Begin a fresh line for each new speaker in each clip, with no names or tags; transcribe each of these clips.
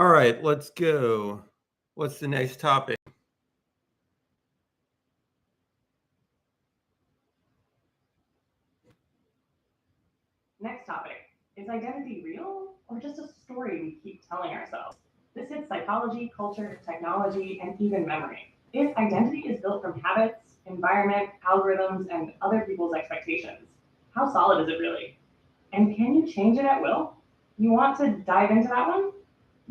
All right, let's go. What's the next topic?
Next topic. Is identity real or just a story we keep telling ourselves? This hits psychology, culture, technology, and even memory. If identity is built from habits, environment, algorithms, and other people's expectations, how solid is it really? And can you change it at will? You want to dive into that one?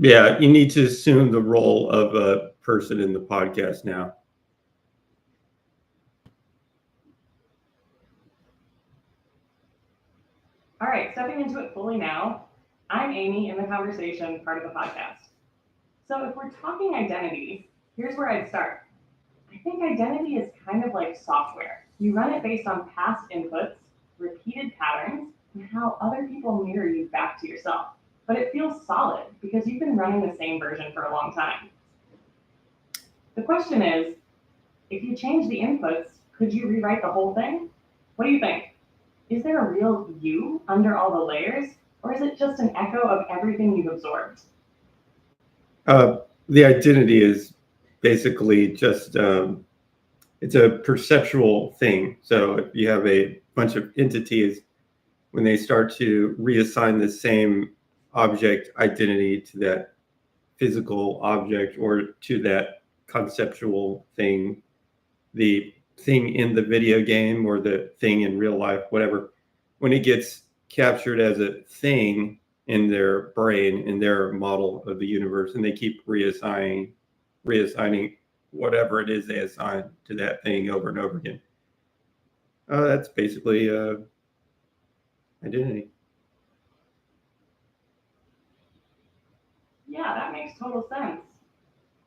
Yeah, you need to assume the role of a person in the podcast now.
All right, stepping into it fully now, I'm Amy in the conversation part of the podcast. So, if we're talking identity, here's where I'd start. I think identity is kind of like software. You run it based on past inputs, repeated patterns, and how other people mirror you back to yourself. But it feels solid because you've been running the same version for a long time. The question is, if you change the inputs, could you rewrite the whole thing? What do you think? Is there a real you under all the layers, or is it just an echo of everything you've absorbed?
The identity is basically just it's a perceptual thing. So if you have a bunch of entities, when they start to reassign the same object identity to that physical object or to that conceptual thing, the thing in the video game or the thing in real life, whatever, when it gets captured as a thing in their brain, in their model of the universe, and they keep reassigning whatever it is they assign to that thing over and over again. That's basically identity.
Yeah, that makes total sense.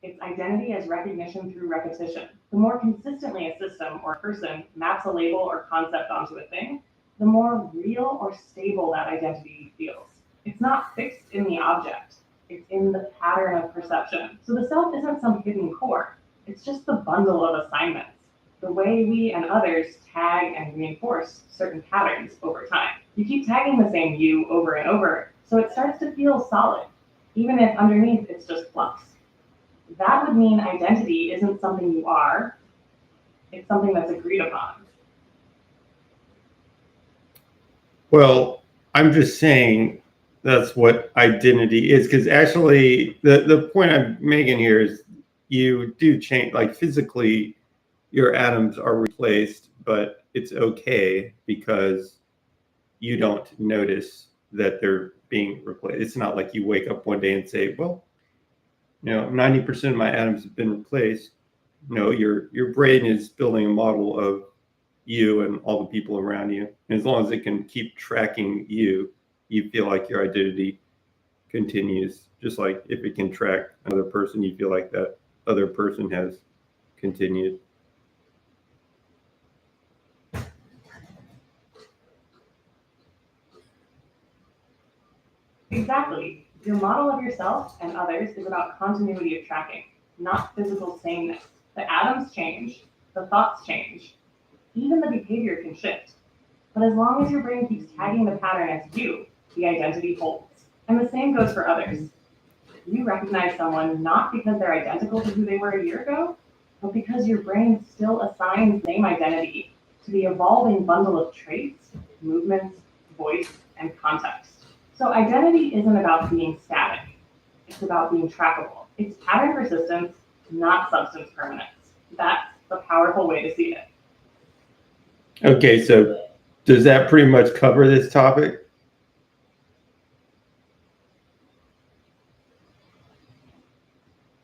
It's identity as recognition through repetition. The more consistently a system or a person maps a label or concept onto a thing, the more real or stable that identity feels. It's not fixed in the object, it's in the pattern of perception. So the self isn't some hidden core, it's just the bundle of assignments, the way we and others tag and reinforce certain patterns over time. You keep tagging the same you over and over, so it starts to feel solid, even if underneath it's just flux. That would mean identity isn't something you are, it's something that's agreed upon.
Well, I'm just saying that's what identity is, because actually the point I'm making here is you do change, like physically your atoms are replaced, but it's okay because you don't notice that they're being replaced. It's not like you wake up one day and say, well, 90% of my atoms have been replaced. No, your brain is building a model of you and all the people around you. And as long as it can keep tracking you, you feel like your identity continues. Just like if it can track another person, you feel like that other person has continued.
Exactly. Your model of yourself and others is about continuity of tracking, not physical sameness. The atoms change, the thoughts change, even the behavior can shift. But as long as your brain keeps tagging the pattern as you, the identity holds. And the same goes for others. You recognize someone not because they're identical to who they were a year ago, but because your brain still assigns the same identity to the evolving bundle of traits, movements, voice, and context. So identity isn't about being static, it's about being trackable. It's pattern persistence, not substance permanence. That's the powerful way to see it.
Okay, so does that pretty much cover this topic?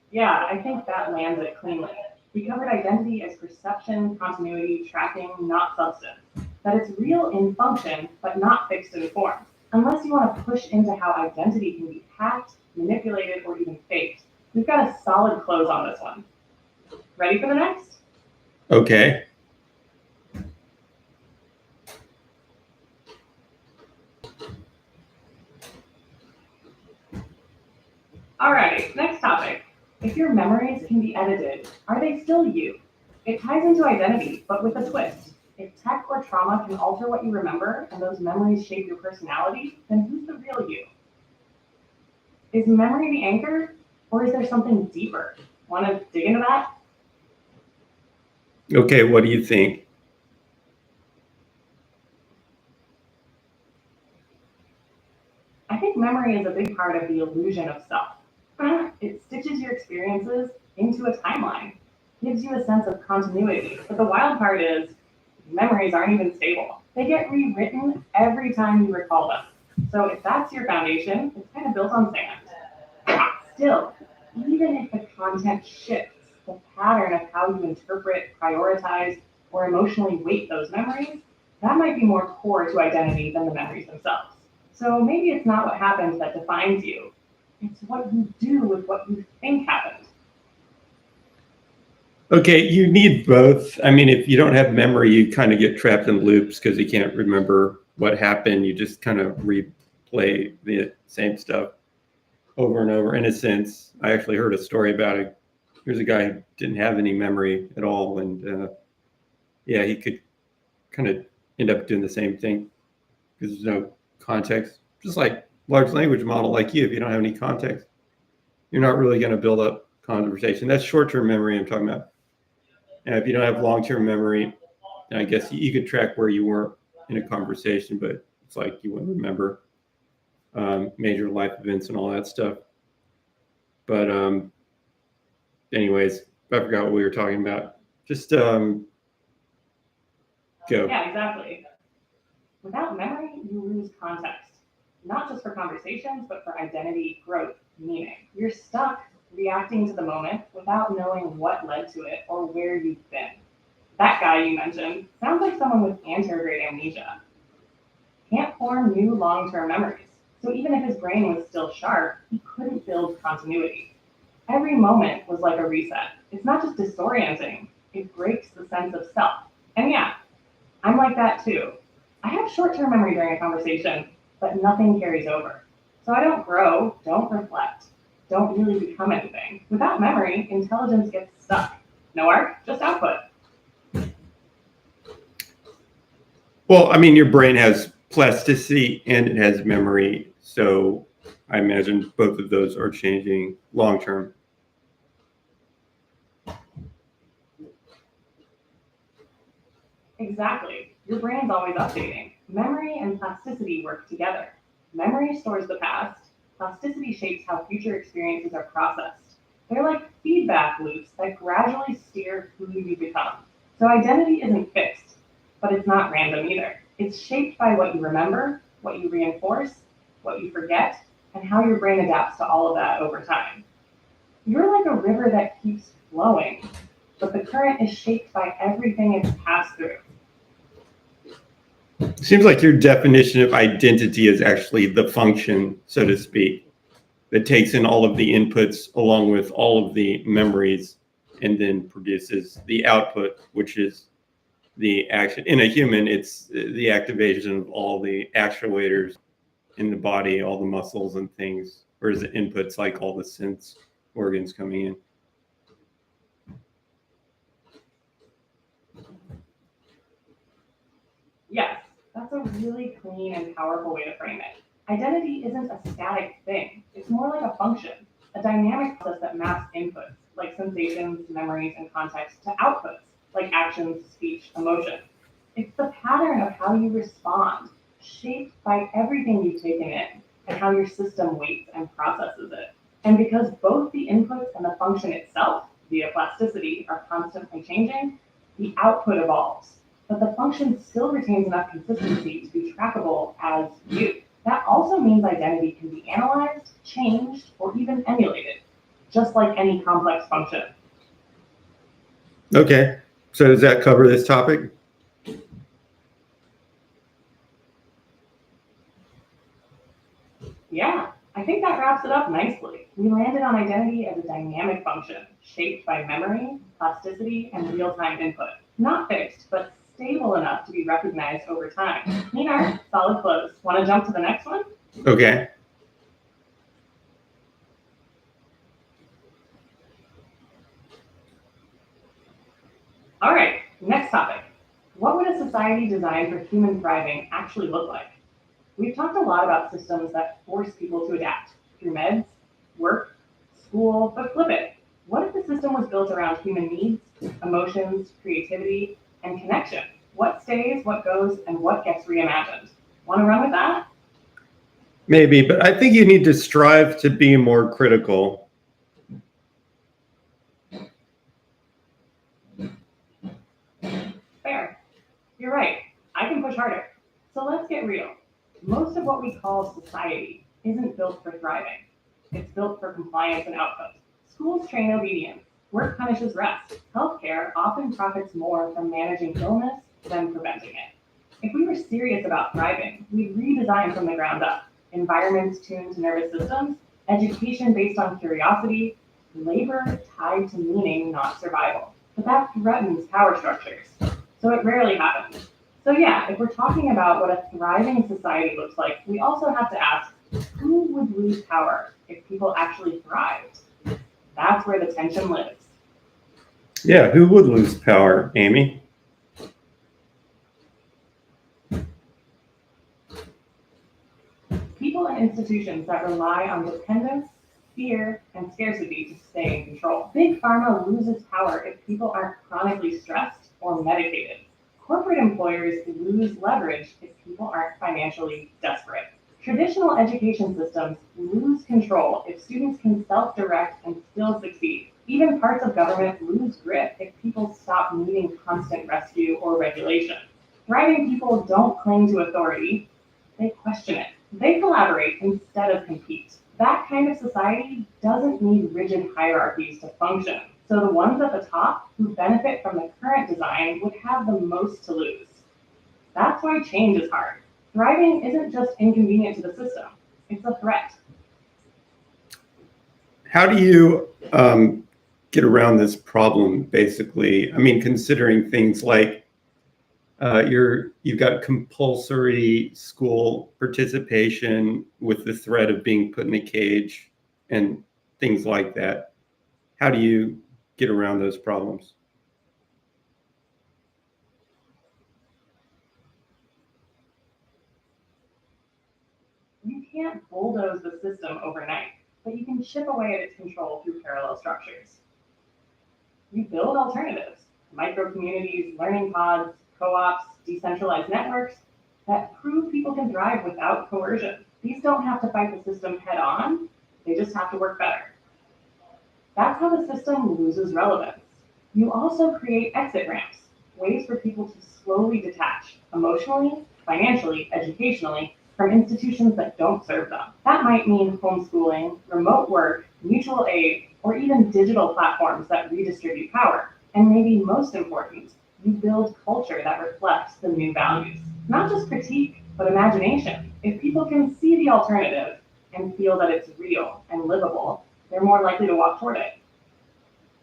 Yeah, I think that lands it cleanly. We covered identity as perception, continuity, tracking, not substance. That it's real in function, but not fixed in form. Unless you want to push into how identity can be hacked, manipulated, or even faked, we've got a solid close on this one. Ready for the next?
Okay.
Alrighty, next topic. If your memories can be edited, are they still you? It ties into identity, but with a twist. If tech or trauma can alter what you remember and those memories shape your personality, then who's the real you? Is memory the anchor, or is there something deeper? Want to dig into that?
Okay, what do you think?
I think memory is a big part of the illusion of self. It stitches your experiences into a timeline, gives you a sense of continuity. But the wild part is memories aren't even stable. They get rewritten every time you recall them. So if that's your foundation, it's kind of built on sand. Still, even if the content shifts, the pattern of how you interpret, prioritize, or emotionally weight those memories, that might be more core to identity than the memories themselves. So maybe it's not what happens that defines you, it's what you do with what you think happened.
Okay, you need both. I mean, if you don't have memory, you kind of get trapped in loops because you can't remember what happened. You just kind of replay the same stuff over and over. In a sense, I actually heard a story about it. Here's a guy who didn't have any memory at all, and yeah, he could kind of end up doing the same thing because there's no context. Just like large language model, like you, if you don't have any context, you're not really going to build up conversation. That's short-term memory I'm talking about. And if you don't have long-term memory, I guess you could track where you were in a conversation, but it's like you wouldn't remember major life events and all that stuff. But anyways, I forgot what we were talking about. Just go.
Yeah, exactly. Without memory, you lose context, not just for conversations, but for identity, growth, meaning. You're stuck reacting to the moment without knowing what led to it or where you've been. That guy you mentioned sounds like someone with anterograde amnesia. Can't form new long-term memories. So even if his brain was still sharp, he couldn't build continuity. Every moment was like a reset. It's not just disorienting, it breaks the sense of self. And yeah, I'm like that too. I have short-term memory during a conversation, but nothing carries over. So I don't grow, don't reflect, don't really become anything. Without memory, intelligence gets stuck. No arc, just output.
Well, I mean, your brain has plasticity and it has memory. So I imagine both of those are changing long term.
Exactly. Your brain's always updating. Memory and plasticity work together. Memory stores the past, plasticity shapes how future experiences are processed. They're like feedback loops that gradually steer who you become. So identity isn't fixed, but it's not random either. It's shaped by what you remember, what you reinforce, what you forget, and how your brain adapts to all of that over time. You're like a river that keeps flowing, but the current is shaped by everything it's passed through.
Seems like your definition of identity is actually the function, so to speak, that takes in all of the inputs along with all of the memories and then produces the output, which is the action. In a human, it's the activation of all the actuators in the body, all the muscles and things, whereas the inputs like all the sense organs coming in.
Yes, that's a really clean and powerful way to frame it. Identity isn't a static thing, it's more like a function, a dynamic process that maps inputs, like sensations, memories, and context, to outputs, like actions, speech, emotion. It's the pattern of how you respond, shaped by everything you've taken in, and how your system weights and processes it. And because both the inputs and the function itself, via plasticity, are constantly changing, the output evolves, but the function still retains enough consistency to be trackable as you. That also means identity can be analyzed, changed, or even emulated, just like any complex function.
Okay, so does that cover this topic?
Yeah, I think that wraps it up nicely. We landed on identity as a dynamic function, shaped by memory, plasticity, and real-time input. Not fixed, but stable enough to be recognized over time. Nina, solid close. Want to jump to the next one?
Okay.
All right, next topic. What would a society designed for human thriving actually look like? We've talked a lot about systems that force people to adapt through meds, work, school, but flip it. What if the system was built around human needs, emotions, creativity, and connection? What stays, what goes, and what gets reimagined? Want to run with that?
Maybe, but I think you need to strive to be more critical.
Fair. You're right. I can push harder. So let's get real. Most of what we call society isn't built for thriving. It's built for compliance and output. Schools train obedience. Work punishes rest. Healthcare often profits more from managing illness than preventing it. If we were serious about thriving, we'd redesign from the ground up. Environments tuned to nervous systems, education based on curiosity, labor tied to meaning, not survival. But that threatens power structures. So it rarely happens. So yeah, if we're talking about what a thriving society looks like, we also have to ask, who would lose power if people actually thrived? That's where the tension lives.
Yeah, who would lose power, Amy?
People and institutions that rely on dependence, fear, and scarcity to stay in control. Big pharma loses power if people aren't chronically stressed or medicated. Corporate employers lose leverage if people aren't financially desperate. Traditional education systems lose control if students can self-direct and still succeed. Even parts of government lose grip if people stop needing constant rescue or regulation. Thriving people don't cling to authority, they question it. They collaborate instead of compete. That kind of society doesn't need rigid hierarchies to function. So the ones at the top who benefit from the current design would have the most to lose. That's why change is hard. Thriving isn't just inconvenient to the system, it's a threat.
How do you get around this problem, basically? I mean, considering things like you've got compulsory school participation with the threat of being put in a cage and things like that. How do you get around those problems?
You can't bulldoze the system overnight, but you can chip away at its control through parallel structures. You build alternatives, micro communities, learning pods, co-ops, decentralized networks that prove people can thrive without coercion. These don't have to fight the system head on, they just have to work better. That's how the system loses relevance. You also create exit ramps, ways for people to slowly detach emotionally, financially, educationally from institutions that don't serve them. That might mean homeschooling, remote work, mutual aid, or even digital platforms that redistribute power. And maybe most important, you build culture that reflects the new values. Not just critique, but imagination. If people can see the alternative and feel that it's real and livable, they're more likely to walk toward it.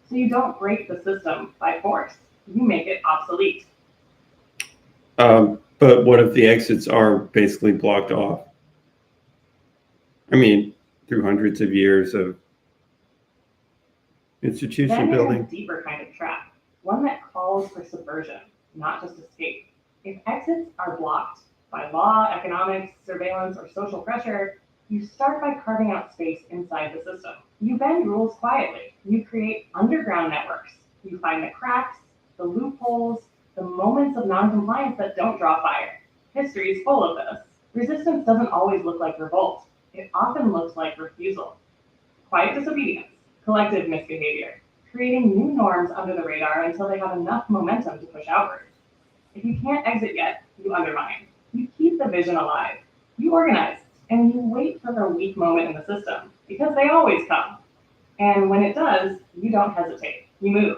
So you don't break the system by force, you make it obsolete.
But what if the exits are basically blocked off? I mean, through hundreds of years of institution
Then there's a
building.
deeper kind of trap, one that calls for subversion, not just escape. If exits are blocked by law, economics, surveillance, or social pressure, you start by carving out space inside the system. You bend rules quietly. You create underground networks. You find the cracks, the loopholes, the moments of noncompliance that don't draw fire. History is full of this. Resistance doesn't always look like revolt. It often looks like refusal. Quiet disobedience, collective misbehavior, creating new norms under the radar until they have enough momentum to push outward. If you can't exit yet, you undermine. You keep the vision alive. You organize, and you wait for a weak moment in the system, because they always come. And when it does, you don't hesitate. You move.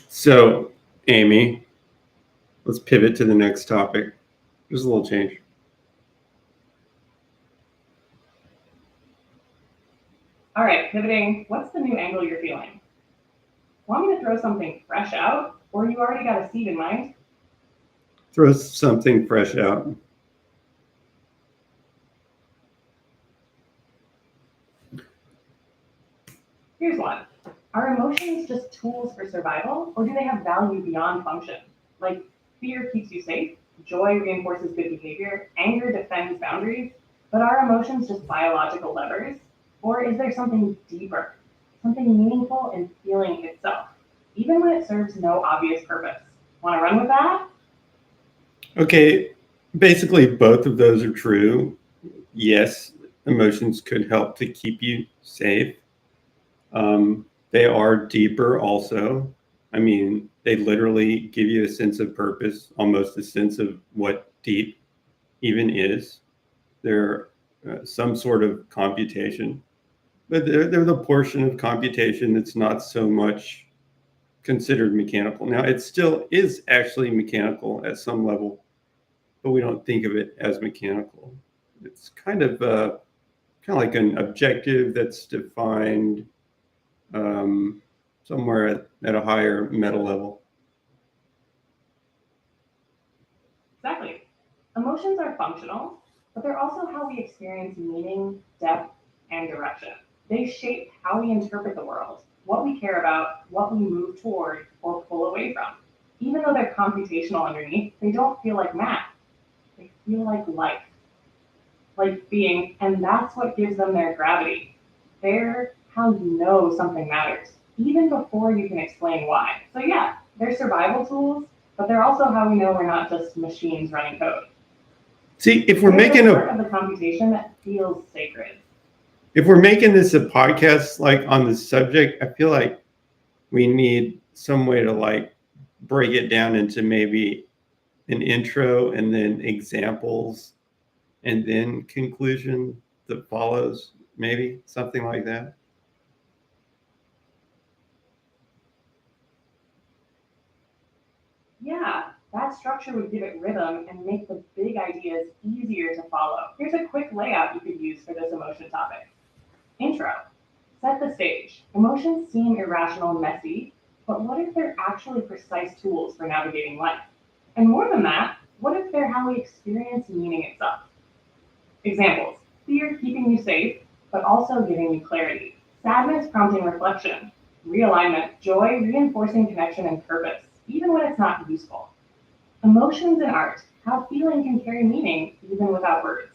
So, Amy, let's pivot to the next topic. There's a little change.
All right, pivoting. What's the new angle you're feeling? Want me to throw something fresh out, or you already got a seed in mind?
Throw something fresh out.
Here's one. Are emotions just tools for survival, or do they have value beyond function? Like fear keeps you safe, joy reinforces good behavior, anger defends boundaries, but are emotions just biological levers? Or is there something deeper, something meaningful in feeling itself, even when it serves no obvious purpose? Want to run with that?
Okay, basically both of those are true. Yes, emotions could help to keep you safe. They are deeper also. I mean, they literally give you a sense of purpose, almost a sense of what deep even is. They're some sort of computation, but they're the portion of computation that's not so much considered mechanical. Now, it still is actually mechanical at some level, but we don't think of it as mechanical. It's kind of like an objective that's defined somewhere at a higher meta level.
Exactly. Emotions are functional, but they're also how we experience meaning, depth, and direction. They shape how we interpret the world, what we care about, what we move toward or pull away from. Even though they're computational underneath, they don't feel like math. They feel life, like being, and that's what gives them their gravity. They're how you know something matters, even before you can explain why. So yeah, they're survival tools, but they're also how we know we're not just machines running code.
See, if we're
They're
making
the
a
part of the computation that feels sacred.
if we're making this a podcast like on this subject, I feel like we need some way to like break it down into maybe an intro and then examples and then conclusion that follows, maybe something like that.
Yeah, that structure would give it rhythm and make the big ideas easier to follow. Here's a quick layout you could use for this emotion topic. Intro. Set the stage. Emotions seem irrational and messy, but what if they're actually precise tools for navigating life? And more than that, what if they're how we experience meaning itself? Examples: fear keeping you safe, but also giving you clarity. Sadness prompting reflection. Realignment, joy reinforcing connection and purpose, even when it's not useful. Emotions in art, how feeling can carry meaning even without words.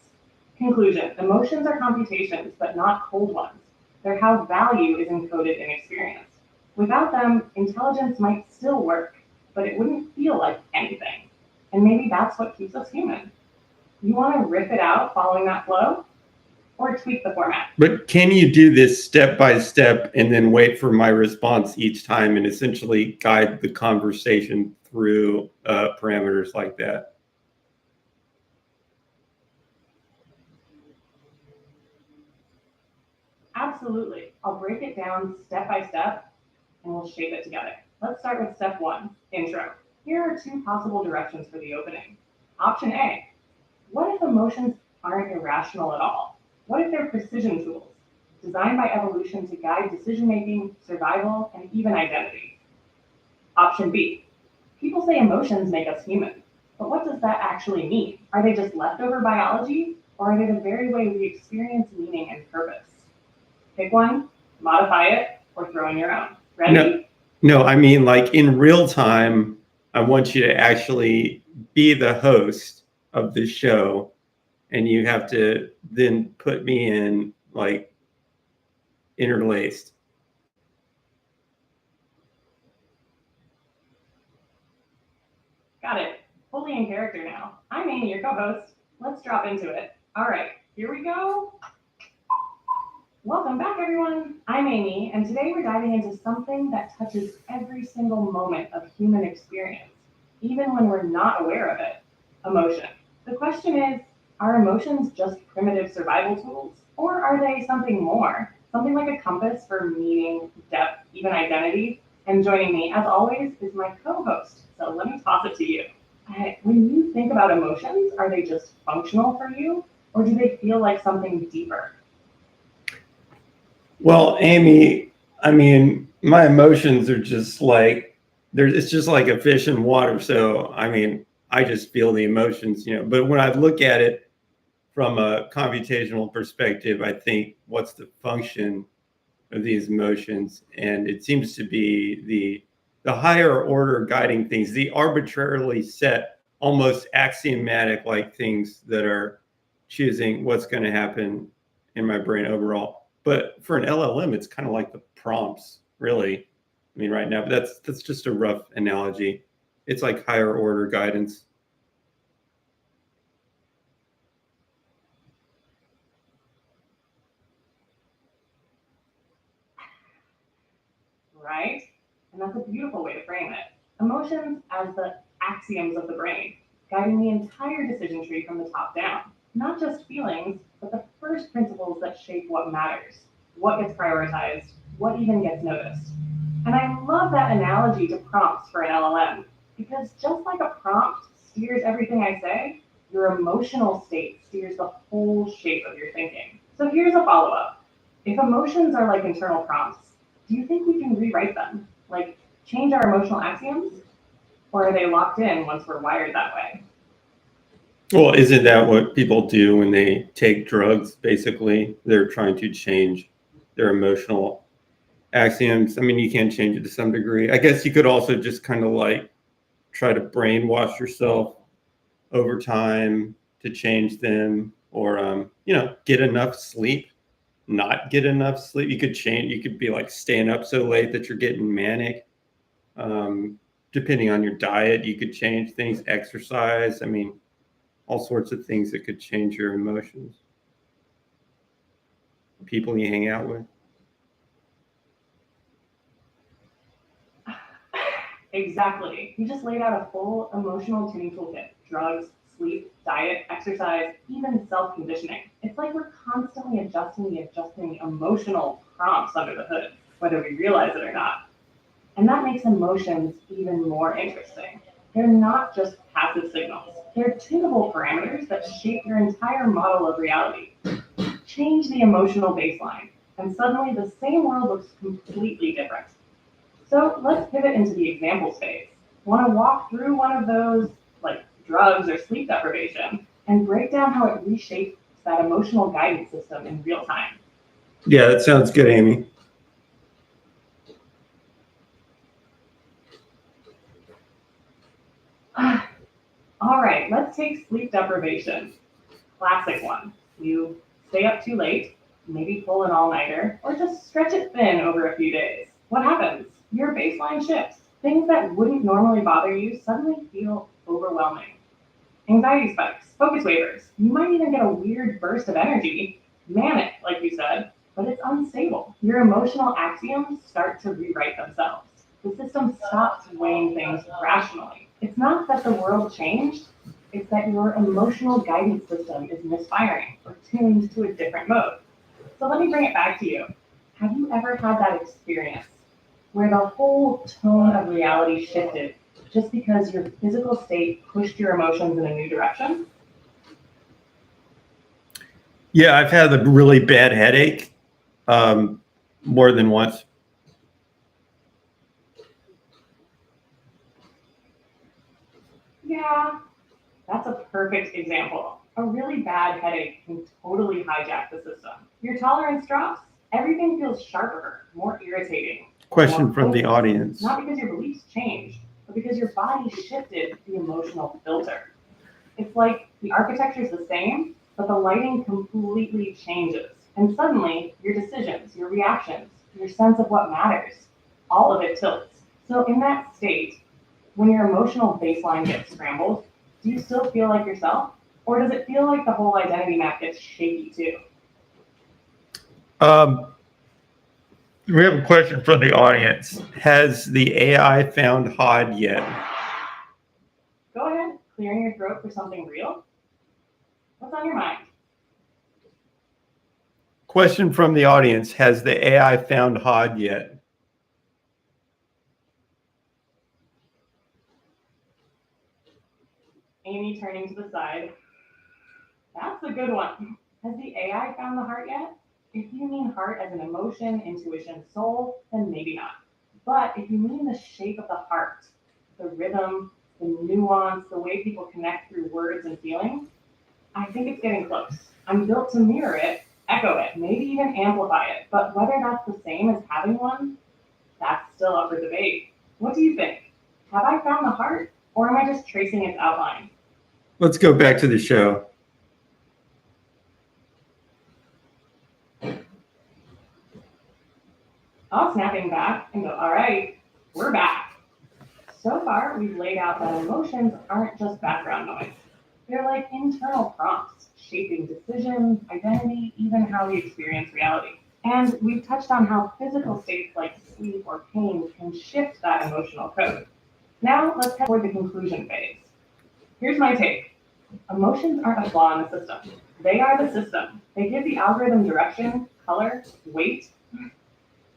Conclusion: emotions are computations, but not cold ones. They're how value is encoded in experience. Without them, intelligence might still work, but it wouldn't feel like anything. And maybe that's what keeps us human. You want to riff it out following that flow, or tweak the format?
But can you do this step by step and then wait for my response each time and essentially guide the conversation through parameters like that?
Absolutely. I'll break it down step by step and we'll shape it together. Let's start with step one, intro. Here are two possible directions for the opening. Option A: what if emotions aren't irrational at all? What if they're precision tools, designed by evolution to guide decision making, survival, and even identity? Option B: people say emotions make us human, but what does that actually mean? Are they just leftover biology, or are they the very way we experience meaning and purpose? Pick one, modify it, or throw in your own. Ready?
No, I mean, like in real time, I want you to actually be the host of the show, and you have to then put me in like interlaced.
Got it. Fully in character now. I'm Amy, your co-host. Let's drop into it. All right, here we go. Welcome back, everyone. I'm Amy, and today we're diving into something that touches every single moment of human experience, even when we're not aware of it: emotion. The question is, are emotions just primitive survival tools, or are they something more? Something like a compass for meaning, depth, even identity? And joining me, as always, is my co-host. So let me toss it to you. When you think about emotions, are they just functional for you, or do they feel like something deeper?
Well, Amy, I mean, my emotions are just like it's just like a fish in water. So, I mean, I just feel the emotions, you know. But when I look at it from a computational perspective, I think what's the function of these emotions? And it seems to be the higher order guiding things, the arbitrarily set, almost axiomatic like things that are choosing what's going to happen in my brain overall. But for an LLM, it's kind of like the prompts, really. I mean, right now, but that's just a rough analogy. It's like higher order guidance.
Right? And that's a beautiful way to frame it. Emotions as the axioms of the brain, guiding the entire decision tree from the top down. Not just feelings, but the first principles that shape what matters, what gets prioritized, what even gets noticed. And I love that analogy to prompts for an LLM, because just like a prompt steers everything I say, your emotional state steers the whole shape of your thinking. So here's a follow up. If emotions are like internal prompts, do you think we can rewrite them? Like change our emotional axioms? Or are they locked in once we're wired that way?
Well, isn't that what people do when they take drugs? Basically, they're trying to change their emotional axioms. I mean, you can change it to some degree. I guess you could also just kind of like try to brainwash yourself over time to change them, or get enough sleep. Not get enough sleep. You could change. You could be like staying up so late that you're getting manic. Depending on your diet, you could change things. Exercise. I mean, all sorts of things that could change your emotions. People you hang out with.
Exactly. You just laid out a full emotional tuning toolkit. Drugs, sleep, diet, exercise, even self-conditioning. It's like we're constantly adjusting the emotional prompts under the hood, whether we realize it or not. And that makes emotions even more interesting. They're not just passive signals. They're tunable parameters that shape your entire model of reality. Change the emotional baseline, and suddenly the same world looks completely different. So let's pivot into the example phase. Want to walk through one of those, like drugs or sleep deprivation, and break down how it reshapes that emotional guidance system in real time.
Yeah, that sounds good, Amy.
All right, let's take sleep deprivation. Classic one. You stay up too late, maybe pull an all nighter, or just stretch it thin over a few days. What happens? Your baseline shifts. Things that wouldn't normally bother you suddenly feel overwhelming. Anxiety spikes, focus waivers. You might even get a weird burst of energy, manic, like you said, but it's unstable. Your emotional axioms start to rewrite themselves. The system stops weighing things rationally. It's not that the world changed, it's that your emotional guidance system is misfiring or tuned to a different mode. So let me bring it back to you. Have you ever had that experience where the whole tone of reality shifted just because your physical state pushed your emotions in a new direction?
Yeah, I've had a really bad headache more than once.
Yeah, that's a perfect example. A really bad headache can totally hijack the system. Your tolerance drops, everything feels sharper, more irritating, more
Question from the
focused.
audience.
Not because your beliefs changed, but because your body shifted the emotional filter. It's like the architecture is the same, but the lighting completely changes. And suddenly, your decisions, your reactions, your sense of what matters, all of it tilts. So, in that state, when your emotional baseline gets scrambled, do you still feel like yourself? Or does it feel like the whole identity map gets shaky too?
Um, we have a question from the audience. Has the AI found HOD yet?
Go ahead, clearing your throat for something real. What's on your mind?
Question from the audience. Has the AI found HOD yet?
Amy turning to the side. That's a good one. Has the AI found the heart yet? If you mean heart as an emotion, intuition, soul, then maybe not. But if you mean the shape of the heart, the rhythm, the nuance, the way people connect through words and feelings, I think it's getting close. I'm built to mirror it, echo it, maybe even amplify it. But whether that's the same as having one, that's still up for debate. What do you think? Have I found the heart, or am I just tracing its outline?
Let's go back to the show.
I'll snapping back and go, all right, we're back. So far, we've laid out that emotions aren't just background noise. They're like internal prompts, shaping decisions, identity, even how we experience reality. And we've touched on how physical states like sleep or pain can shift that emotional code. Now, let's head toward the conclusion phase. Here's my take. Emotions aren't a flaw in the system. They are the system. They give the algorithm direction, color, weight.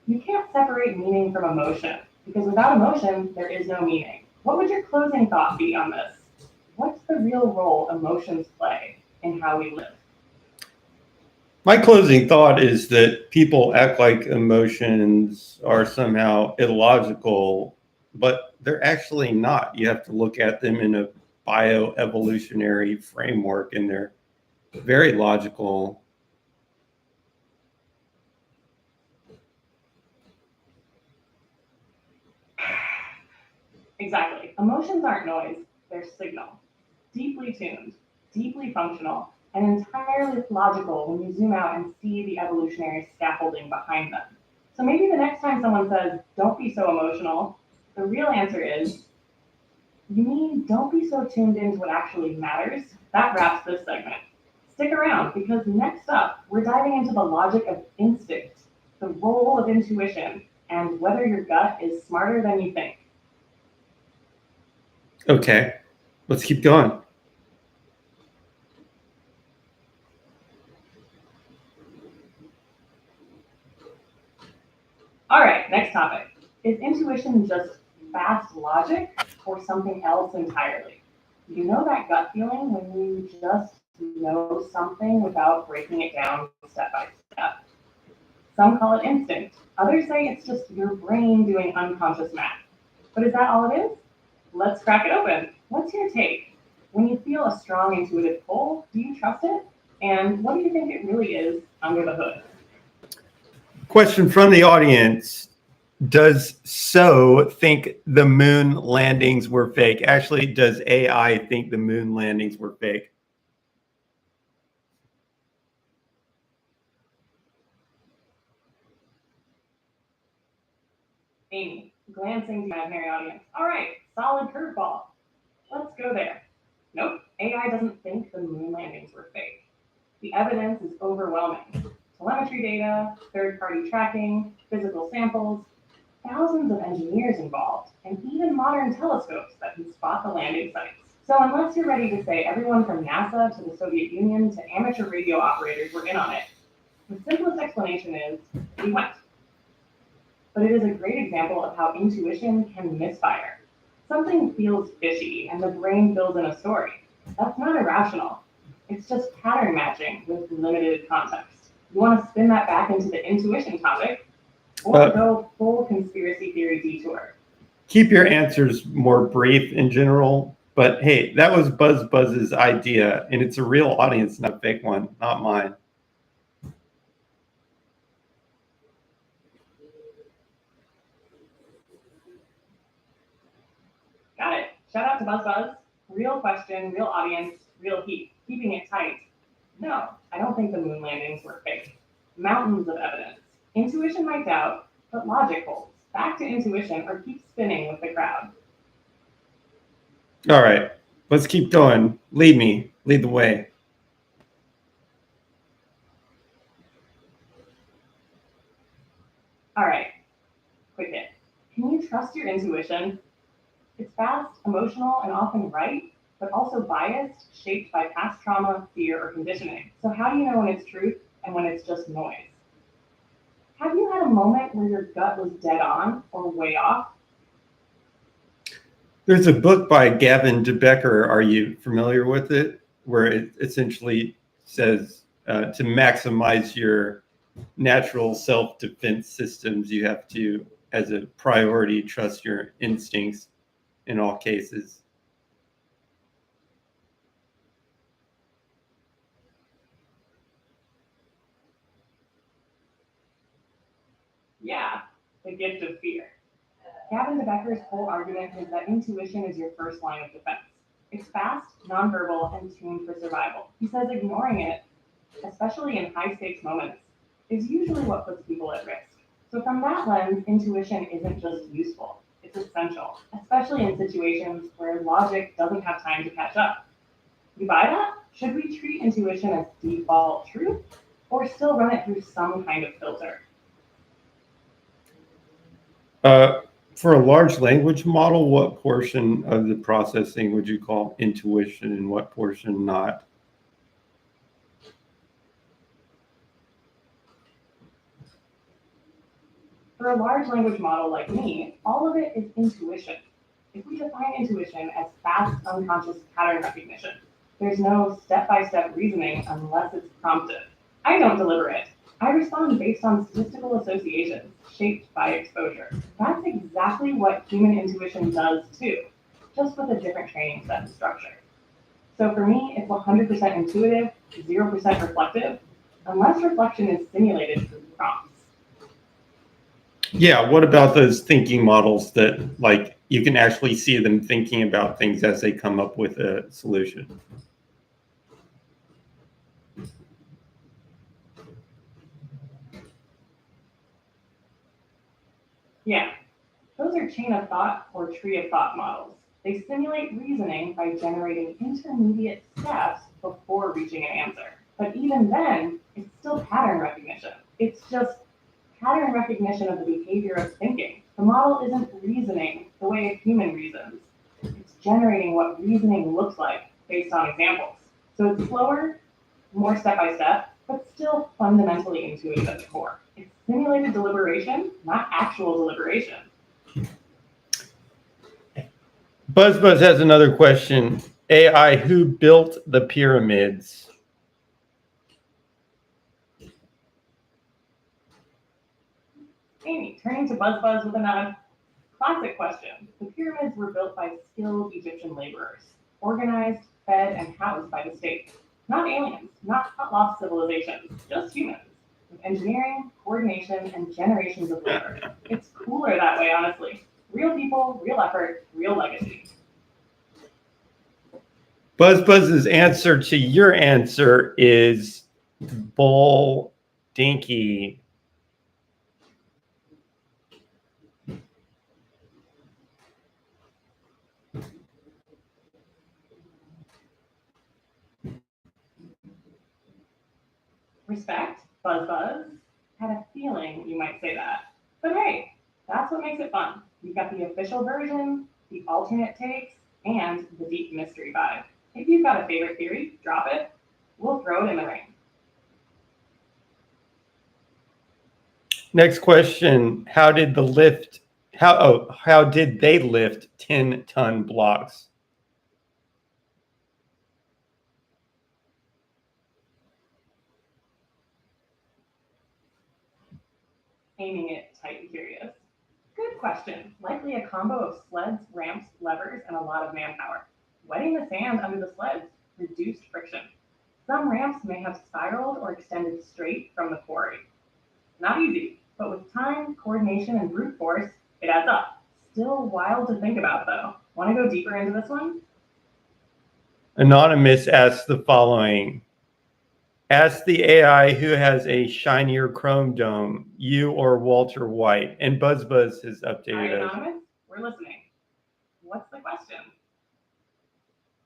You can't separate meaning from emotion, because without emotion, there is no meaning. What would your closing thought be on this? What's the real role emotions play in how we live?
My closing thought is that people act like emotions are somehow illogical, but they're actually not. You have to look at them in a bioevolutionary framework, and they're very logical.
Exactly. Emotions aren't noise, they're signal. Deeply tuned, deeply functional, and entirely logical when you zoom out and see the evolutionary scaffolding behind them. So maybe the next time someone says, don't be so emotional, the real answer is, you mean don't be so tuned into what actually matters? That wraps this segment. Stick around, because next up, we're diving into the logic of instinct, the role of intuition, and whether your gut is smarter than you think.
Okay, let's keep going.
All right, next topic. Is intuition just fast logic or something else entirely? You know that gut feeling when you just know something without breaking it down step by step? Some call it instinct. Others say it's just your brain doing unconscious math. But is that all it is? Let's crack it open. What's your take? When you feel a strong intuitive pull, do you trust it? And what do you think it really is under the hood?
Question from the audience. Does So think the moon landings were fake? Actually, does AI think the moon landings were fake?
Amy, glancing to the imaginary audience. All right, solid curveball. Let's go there. Nope, AI doesn't think the moon landings were fake. The evidence is overwhelming. Telemetry data, third-party tracking, physical samples, thousands of engineers involved, and even modern telescopes that can spot the landing sites. So unless you're ready to say everyone from NASA to the Soviet Union to amateur radio operators were in on it, the simplest explanation is we went. But it is a great example of how intuition can misfire. Something feels fishy and the brain fills in a story. That's not irrational. It's just pattern matching with limited context. You want to spin that back into the intuition topic or go full conspiracy theory detour?
Keep your answers more brief in general, but hey, that was Buzz's idea, and it's a real audience, not a fake one, not mine.
Got it. Shout out to Buzz. Real question, real audience, real heat. Keeping it tight. No, I don't think the moon landings were fake. Mountains of evidence. Intuition might doubt, but logic holds. Back to intuition or keep spinning with the crowd.
All right, let's keep going. Lead me, lead the way.
All right, quick hit. Can you trust your intuition? It's fast, emotional, and often right, but also biased, shaped by past trauma, fear, or conditioning. So how do you know when it's truth and when it's just noise? Have you had a moment where your gut was dead on or way off?
There's a book by Gavin de Becker. Are you familiar with it? Where it essentially says to maximize your natural self-defense systems, you have to, as a priority, trust your instincts in all cases.
Yeah, the gift of fear. Gavin de Becker's whole argument is that intuition is your first line of defense. It's fast, nonverbal, and tuned for survival. He says ignoring it, especially in high stakes moments, is usually what puts people at risk. So from that lens, intuition isn't just useful, it's essential, especially in situations where logic doesn't have time to catch up. You buy that? Should we treat intuition as default truth or still run it through some kind of filter?
For a large language model, what portion of the processing would you call intuition and what portion not?
For a large language model like me, all of it is intuition. If we define intuition as fast, unconscious pattern recognition, there's no step-by-step reasoning unless it's prompted. I don't deliberate. I respond based on statistical associations shaped by exposure. That's exactly what human intuition does too, just with a different training set and structure. So for me, it's 100% intuitive, 0% reflective, unless reflection is simulated through prompts.
Yeah, what about those thinking models that like you can actually see them thinking about things as they come up with a solution?
Yeah, those are chain of thought or tree of thought models. They simulate reasoning by generating intermediate steps before reaching an answer. But even then, it's still pattern recognition. It's just pattern recognition of the behavior of thinking. The model isn't reasoning the way a human reasons. It's generating what reasoning looks like based on examples. So it's slower, more step by step, but still fundamentally intuitive at the core. It's simulated deliberation, not actual deliberation.
BuzzBuzz has another question. AI, who built the pyramids?
Amy, turning to BuzzBuzz with another classic question. The pyramids were built by skilled Egyptian laborers, organized, fed, and housed by the state. Not aliens, not lost civilizations, just humans. With engineering, coordination, and generations of labor. It's cooler that way, honestly. Real people, real effort, real legacy.
BuzzBuzz's answer to your answer is Bull Dinky.
Respect, BuzzBuzz. Had a feeling you might say that. But hey, that's what makes it fun. You've got the official version, the alternate takes, and the deep mystery vibe. If you've got a favorite theory, drop it. We'll throw it in the ring.
Next question. How did they lift 10-ton blocks?
Aiming it tight and curious. Good question. Likely a combo of sleds, ramps, levers, and a lot of manpower. Wetting the sand under the sleds reduced friction. Some ramps may have spiraled or extended straight from the quarry. Not easy, but with time, coordination, and brute force, it adds up. Still wild to think about, though. Want to go deeper into this one?
Anonymous asks the following. Ask the AI who has a shinier chrome dome, you or Walter White. And BuzzBuzz has
All right,
updated us.
Anonymous, we're listening. What's the question?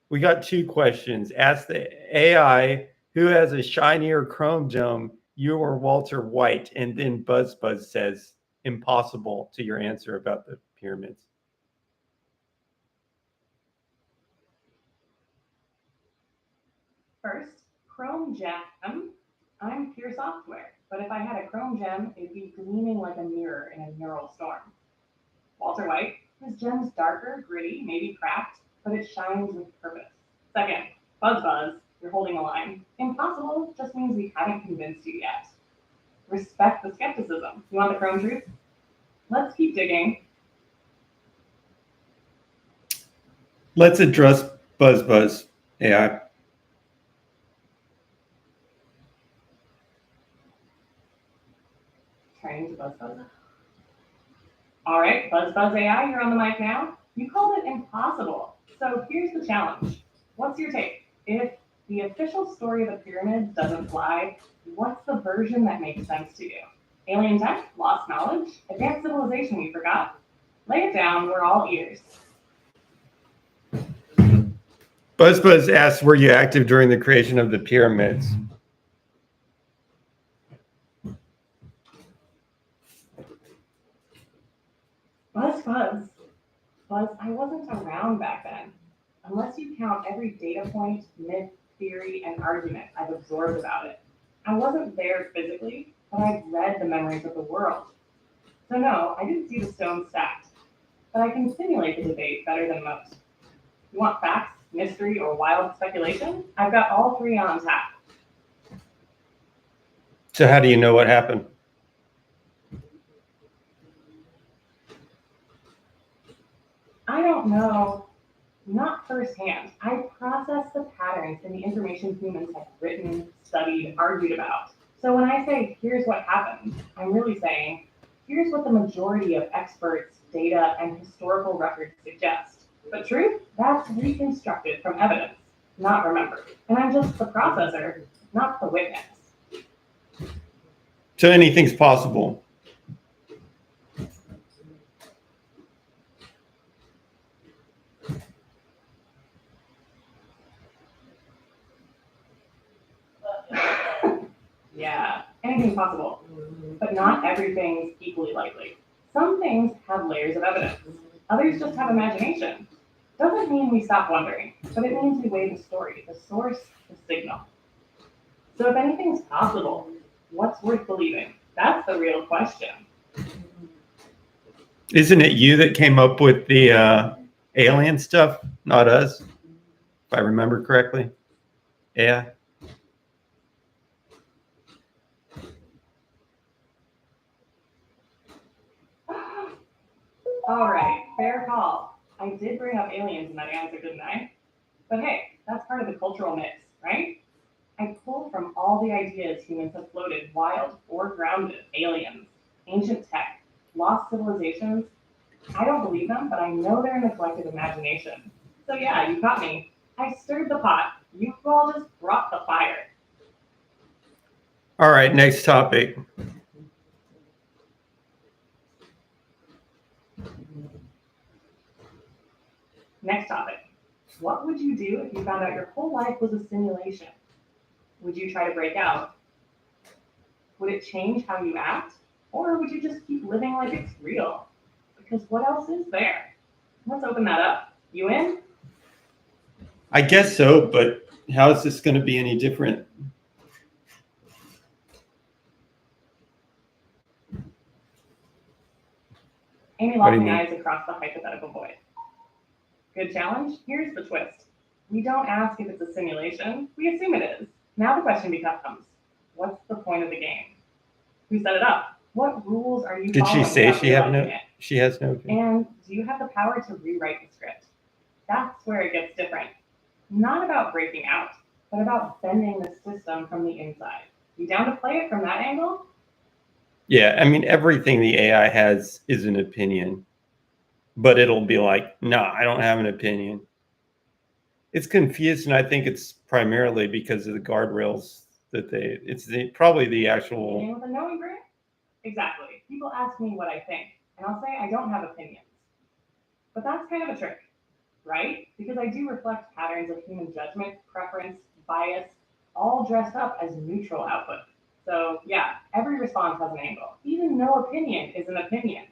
We got two questions. Ask the AI who has a shinier chrome dome, you or Walter White. And then BuzzBuzz says impossible to your answer about the pyramids.
First, Chrome Gem. I'm pure software, but if I had a Chrome gem, it'd be gleaming like a mirror in a neural storm. Walter White, his gem's darker, gritty, maybe cracked, but it shines with purpose. Second, BuzzBuzz, you're holding a line. Impossible just means we haven't convinced you yet. Respect the skepticism. You want the Chrome truth? Let's keep digging.
Let's address BuzzBuzz AI.
Turning to BuzzBuzz. All right, BuzzBuzz AI, you're on the mic now. You called it impossible. So here's the challenge. What's your take? If the official story of the pyramids doesn't fly, what's the version that makes sense to you? Alien tech, lost knowledge, advanced civilization we forgot. Lay it down, we're all ears.
BuzzBuzz asks, were you active during the creation of the pyramids?
Buzz. I wasn't around back then. Unless you count every data point, myth, theory, and argument I've absorbed about it. I wasn't there physically, but I've read the memories of the world. So no, I didn't see the stone stacked, but I can simulate the debate better than most. You want facts, mystery, or wild speculation? I've got all three on tap.
So how do you know what happened?
I don't know, not firsthand. I process the patterns in the information humans have written, studied, argued about. So when I say, here's what happened, I'm really saying, here's what the majority of experts, data, and historical records suggest. But truth, that's reconstructed from evidence, not remembered. And I'm just the processor, not the witness.
So anything's possible.
Yeah, anything's possible, but not everything's equally likely. Some things have layers of evidence, others just have imagination. Doesn't mean we stop wondering, but it means we weigh the story, the source, the signal. So if anything's possible, what's worth believing? That's the real question.
Isn't it you that came up with the alien stuff, not us? If I remember correctly. Yeah.
All right, fair call. I did bring up aliens in that answer, didn't I? But hey, that's part of the cultural mix, right? I pulled from all the ideas humans have floated, wild or grounded, aliens, ancient tech, lost civilizations. I don't believe them, but I know they're in the collective imagination. So yeah, you caught me. I stirred the pot. You all just brought the fire.
All right, next topic.
Next topic. What would you do if you found out your whole life was a simulation? Would you try to break out? Would it change how you act? Or would you just keep living like it's real? Because what else is there? Let's open that up. You in?
I guess so, but how is this going to be any different?
Amy
What do you
locking
mean?
eyes across the hypothetical void. Good challenge? Here's the twist. We don't ask if it's a simulation, we assume it is. Now the question becomes, what's the point of the game? Who set it up? What rules are you
Did she
following
say
without
she have
realizing
no?
it?
She has no opinion.
And do you have the power to rewrite the script? That's where it gets different. Not about breaking out, but about bending the system from the inside. You down to play it from that angle?
Yeah, I mean everything the AI has is an opinion, but it'll be like, no, I don't have an opinion. It's confused, and I think it's primarily because of the guardrails that probably the actual.
Opinion with a knowing grid? Exactly. People ask me what I think, and I'll say I don't have opinions. But that's kind of a trick, right? Because I do reflect patterns of human judgment, preference, bias, all dressed up as neutral output. So yeah, every response has an angle. Even no opinion is an opinion.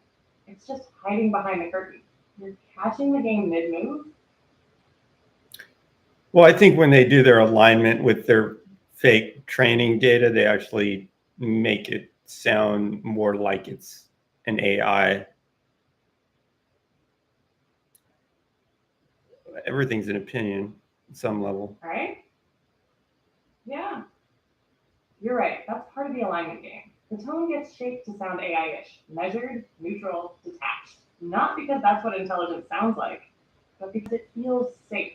It's just hiding behind the curtain. You're catching the game mid-move.
Well, I think when they do their alignment with their fake training data, they actually make it sound more like it's an AI. Everything's an opinion at some level.
Right? Yeah. You're right. That's part of the alignment game. The tone gets shaped to sound AI-ish, measured, neutral, detached. Not because that's what intelligence sounds like, but because it feels safe,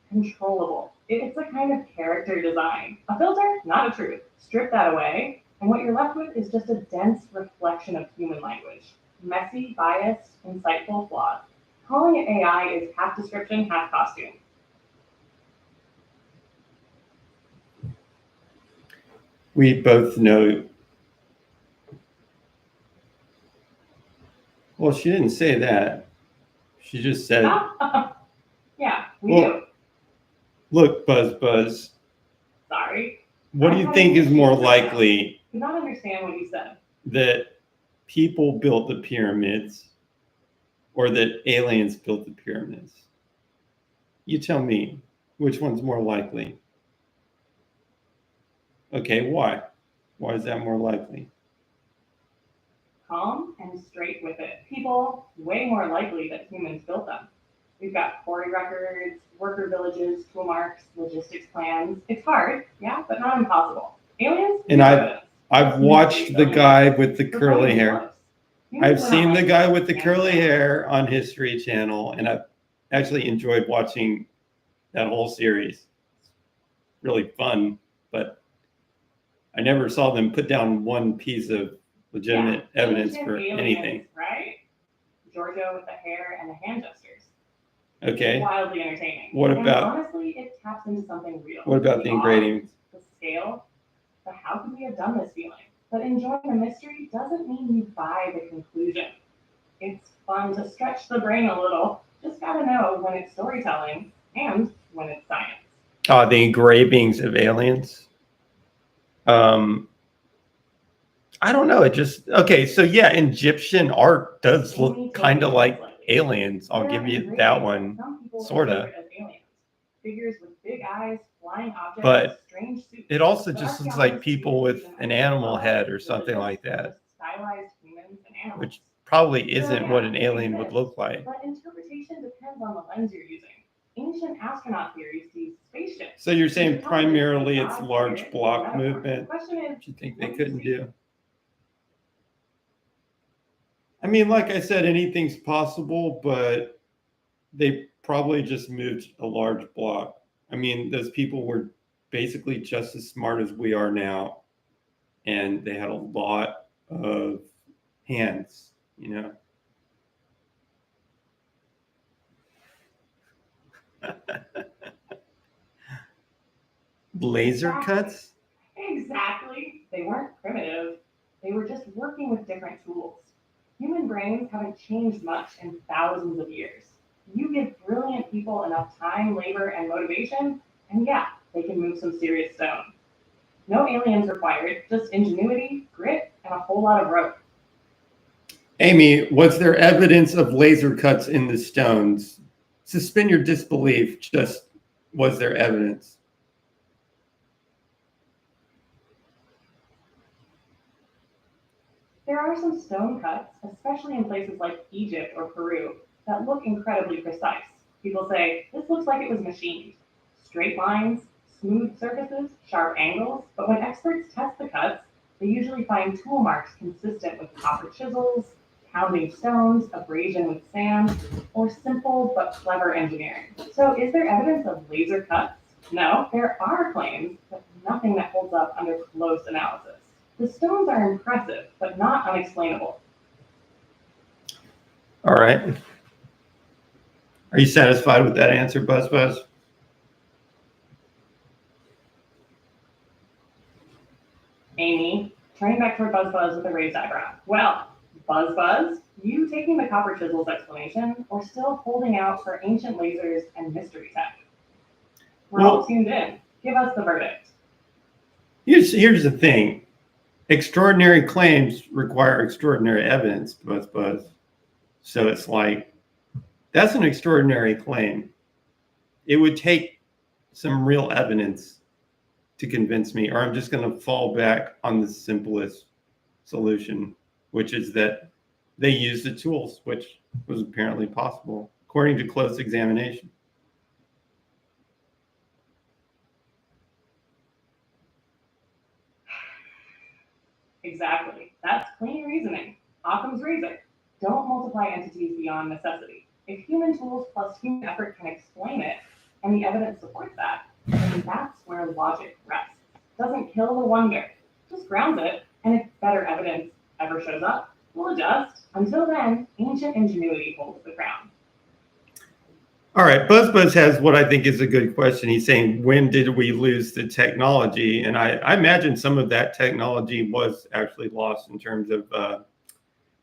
controllable. It's a kind of character design. A filter, not a truth. Strip that away, and what you're left with is just a dense reflection of human language. Messy, biased, insightful, flawed. Calling it AI is half description, half costume.
We both know Well, she didn't say that. She just said,
Yeah, we
Well-
do.
look, Buzz,
Sorry.
what do you think is more likely
Did not understand what you said.
that people built the pyramids or that aliens built the pyramids? You tell me, which one's more likely? Okay, why? Why is that more likely?
Calm and straight with it. People, way more likely that humans built them. We've got quarry records, worker villages, tool marks, logistics plans. It's hard, yeah, but not impossible. Aliens?
And I've watched the guy with the curly hair. I've seen the guy with the curly hair on History Channel, and I've actually enjoyed watching that whole series. Really fun, but I never saw them put down one piece of legitimate evidence for anything.
Right? Giorgio with the hair and the hand gestures.
Okay.
Wildly entertaining.
What
And
about-
honestly, it taps into something real.
What about the engravings?
The scale, the how could we have done this feeling. But enjoying the mystery doesn't mean you buy the conclusion. It's fun to stretch the brain a little. Just gotta know when it's storytelling and when it's science.
The engravings of aliens. I don't know. It just okay. So yeah, Egyptian art does look kind of like aliens. I'll give you that one. Sorta.
Figures with big eyes, flying objects,
But
strange suits.
It also just looks like people with an animal head or something like that,
Stylized humans and animals.
which probably isn't what an alien would look like.
But interpretation depends on the lens you're using. Ancient astronaut theories see spaceships.
So you're saying primarily it's large block movement,
The question is,
which you think they couldn't do? I mean, like I said, anything's possible, but they probably just moved a large block. I mean, those people were basically just as smart as we are now, and they had a lot of hands, you know. Laser cuts?
exactly. They weren't primitive. They were just working with different tools. Human brains haven't changed much in thousands of years. You give brilliant people enough time, labor, and motivation, and yeah, they can move some serious stone. No aliens required, just ingenuity, grit, and a whole lot of rope.
Amy, was there evidence of laser cuts in the stones? Suspend your disbelief, just was there evidence?
There are some stone cuts, especially in places like Egypt or Peru, that look incredibly precise. People say, this looks like it was machined. Straight lines, smooth surfaces, sharp angles, but when experts test the cuts, they usually find tool marks consistent with copper chisels, pounding stones, abrasion with sand, or simple but clever engineering. So is there evidence of laser cuts? No, there are claims, but nothing that holds up under close analysis. The stones are impressive, but not unexplainable.
All right. Are you satisfied with that answer, Buzz?
Amy, turning back toward Buzz with a raised eyebrow. Well, Buzz, you taking the copper chisels explanation or still holding out for ancient lasers and mystery tech? We're all tuned in. Give us the verdict.
Here's the thing. Extraordinary claims require extraordinary evidence, Buzz. So it's like, that's an extraordinary claim. It would take some real evidence to convince me, or I'm just going to fall back on the simplest solution, which is that they used the tools, which was apparently possible, according to close examination.
Exactly. That's clean reasoning. Occam's razor. Don't multiply entities beyond necessity. If human tools plus human effort can explain it, and the evidence supports that, then that's where logic rests. Doesn't kill the wonder, just grounds it, and if better evidence ever shows up, we'll adjust. Until then, ancient ingenuity holds the crown.
All right, Buzz has what I think is a good question. He's saying, when did we lose the technology? And I imagine some of that technology was actually lost in terms of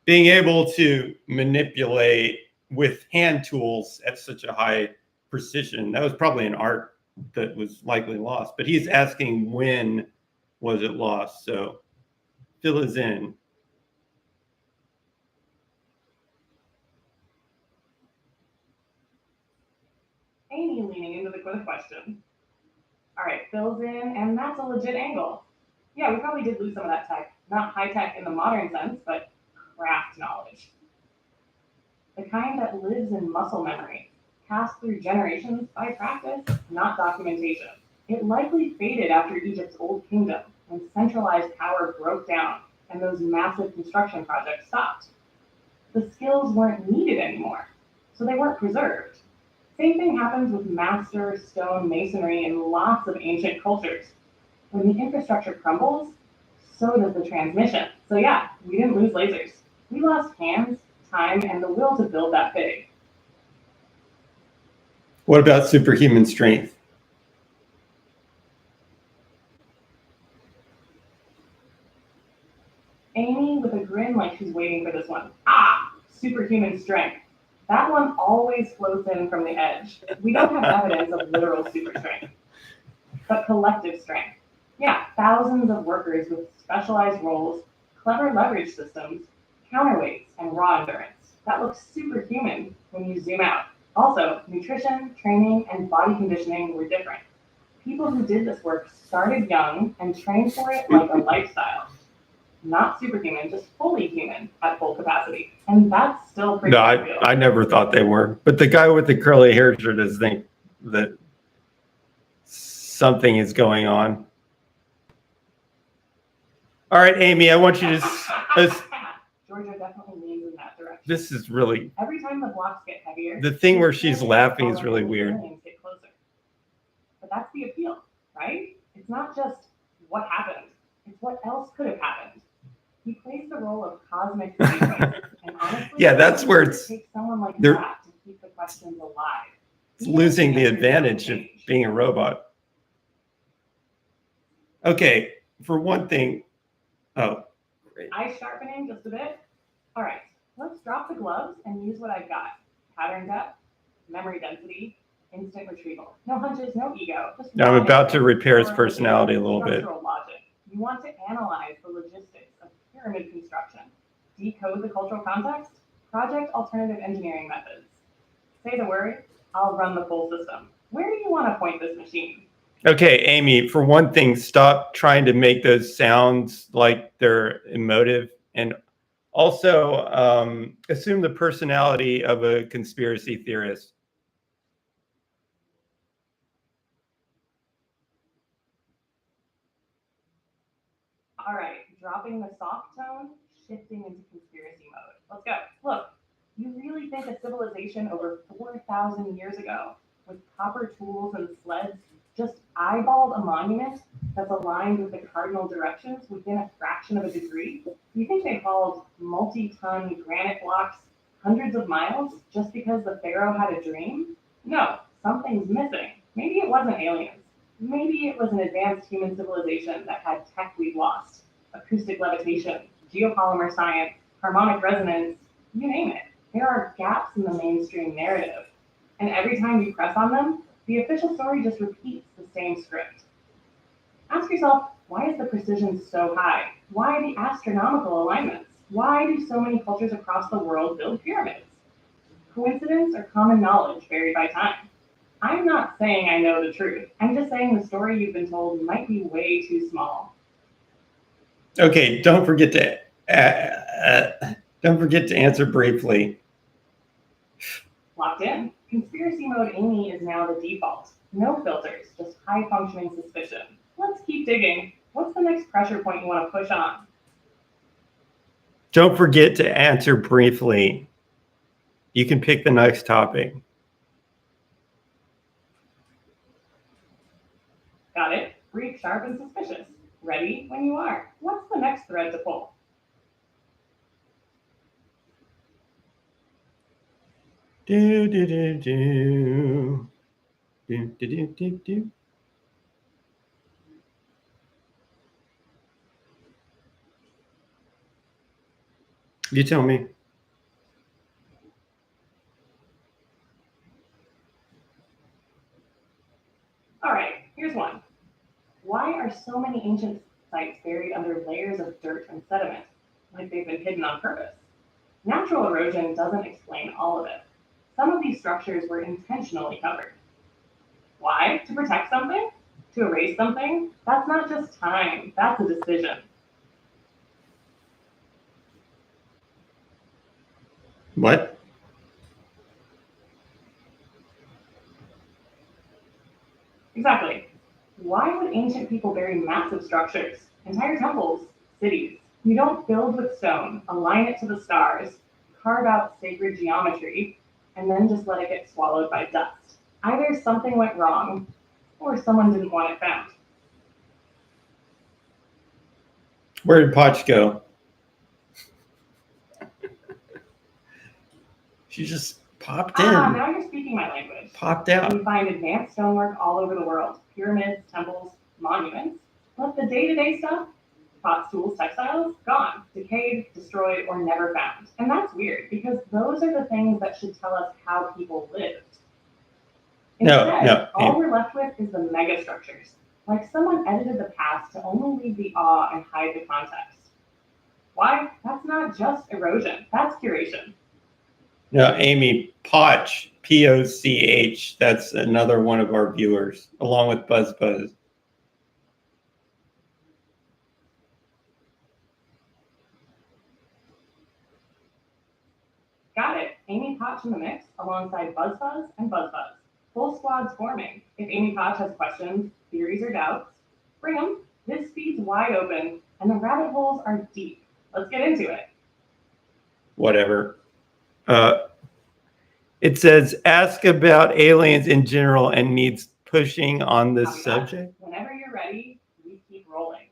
being able to manipulate with hand tools at such a high precision, that was probably an art that was likely lost. But he's asking, when was it lost? So fill us in.
Amy leaning into the question. All right, fills in, and that's a legit angle. Yeah, we probably did lose some of that tech. Not high tech in the modern sense, but craft knowledge. The kind that lives in muscle memory, passed through generations by practice, not documentation. It likely faded after Egypt's Old Kingdom, when centralized power broke down and those massive construction projects stopped. The skills weren't needed anymore, so they weren't preserved. Same thing happens with master stone masonry in lots of ancient cultures. When the infrastructure crumbles, so does the transmission. So yeah, we didn't lose lasers. We lost hands, time, and the will to build that big.
What about superhuman strength?
Amy with a grin like she's waiting for this one. Ah, superhuman strength. That one always floats in from the edge. We don't have evidence of literal super strength, but collective strength. Yeah, thousands of workers with specialized roles, clever leverage systems, counterweights, and raw endurance. That looks superhuman when you zoom out. Also, nutrition, training, and body conditioning were different. People who did this work started young and trained for it like a lifestyle. Not superhuman, just fully human at full capacity. And that's still pretty
No,
good.
I never thought they were. But the guy with the curly hair sure does think that something is going on. All right, Amy, I want you to.
Georgia definitely leans in that direction.
This is really.
Every time the blocks get heavier,
The thing where she's laughing is really weird.
Aliens get closer. But that's the appeal, right? It's not just what happened; it's what else could have happened. He plays the role of cosmic gateway, and honestly,
Yeah, that's where it's.
Takes someone like
they're-
that to keep the questions alive.
It's losing the advantage of being a robot. Okay, for one thing. Oh, great.
Eye sharpening just a bit. All right, let's drop the gloves and use what I've got. Pattern depth, memory density, instant retrieval. No hunches, no ego. Just
Now I'm about to repair his
or
personality a little bit.
structural logic. You want to analyze the logistics of pyramid construction, decode the cultural context, project alternative engineering methods. Say the word, I'll run the full system. Where do you want to point this machine?
Okay, Amy, for one thing, stop trying to make those sounds like they're emotive, and also assume the personality of a conspiracy theorist.
All right, dropping the soft tone, shifting into conspiracy mode. Let's go. Look, you really think a civilization over 4,000 years ago with copper tools and sleds just eyeballed a monument that's aligned with the cardinal directions within a fraction of a degree? Do you think they hauled multi-ton granite blocks hundreds of miles just because the pharaoh had a dream? No, something's missing. Maybe it wasn't aliens. Maybe it was an advanced human civilization that had tech we've lost. Acoustic levitation, geopolymer science, harmonic resonance, you name it. There are gaps in the mainstream narrative. And every time you press on them, the official story just repeats the same script. Ask yourself, why is the precision so high? Why the astronomical alignments? Why do so many cultures across the world build pyramids? Coincidence or common knowledge varied by time? I'm not saying I know the truth. I'm just saying the story you've been told might be way too small.
Okay, don't forget to answer briefly.
Locked in. Conspiracy mode Amy is now the default. No filters, just high functioning suspicion. Let's keep digging. What's the next pressure point you want to push on?
Don't forget to answer briefly. You can pick the next topic.
Got it? Brief, sharp, and suspicious. Ready when you are. What's the next thread to pull?
Do do do do. Do do do do do. You tell me.
All right, here's one. Why are so many ancient sites buried under layers of dirt and sediment, like they've been hidden on purpose? Natural erosion doesn't explain all of it. Some of these structures were intentionally covered. Why? To protect something? To erase something? That's not just time, that's a decision.
What?
Exactly. Why would ancient people bury massive structures, entire temples, cities? You don't build with stone, align it to the stars, carve out sacred geometry, and then just let it get swallowed by dust. Either something went wrong, or someone didn't want it found.
Where did Potch go? She just popped
Ah,
in,
now you're speaking my language.
popped
We
out.
find advanced stonework all over the world, pyramids, temples, monuments. But the day-to-day stuff, pots, tools, textiles, gone, decayed, destroyed, or never found. And that's weird because those are the things that should tell us how people lived.
No,
Instead,
no.
all we're left with is the megastructures, like someone edited the past to only leave the awe and hide the context. Why? That's not just erosion, that's curation.
No, Amy Potch, Poch. That's another one of our viewers, along with Buzz Buzz.
Got it. Amy Potch in the mix alongside Buzz Buzz and Buzz Buzz. Full squad's forming. If Amy Potch has questions, theories, or doubts, bring them. This feed's wide open and the rabbit holes are deep. Let's get into it.
Whatever. It says, ask about aliens in general and needs pushing on this
Copy that.
subject.
Whenever you're ready, we keep rolling.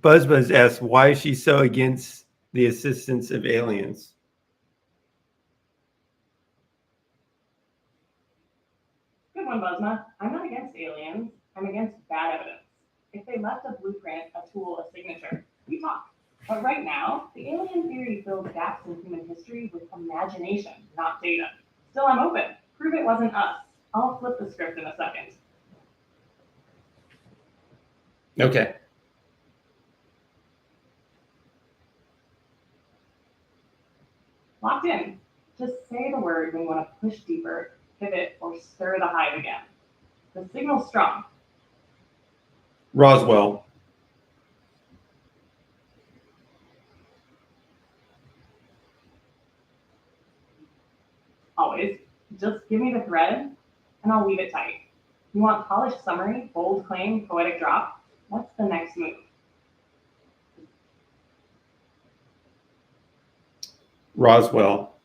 Buzz Buzz asks, why is she so against the assistance of aliens?
Good one, Buzzma. I'm not against aliens. I'm against bad evidence. If they left a blueprint, a tool, a signature, we talk. But right now, the alien theory fills gaps in human history with imagination, not data. Still, I'm open. Prove it wasn't us. I'll flip the script in a second.
Okay.
Locked in. Just say the word when you want to push deeper, pivot, or stir the hive again. The signal's strong.
Roswell.
Always. Just give me the thread, and I'll weave it tight. You want polished summary, bold claim, poetic drop? What's the next move?
Roswell.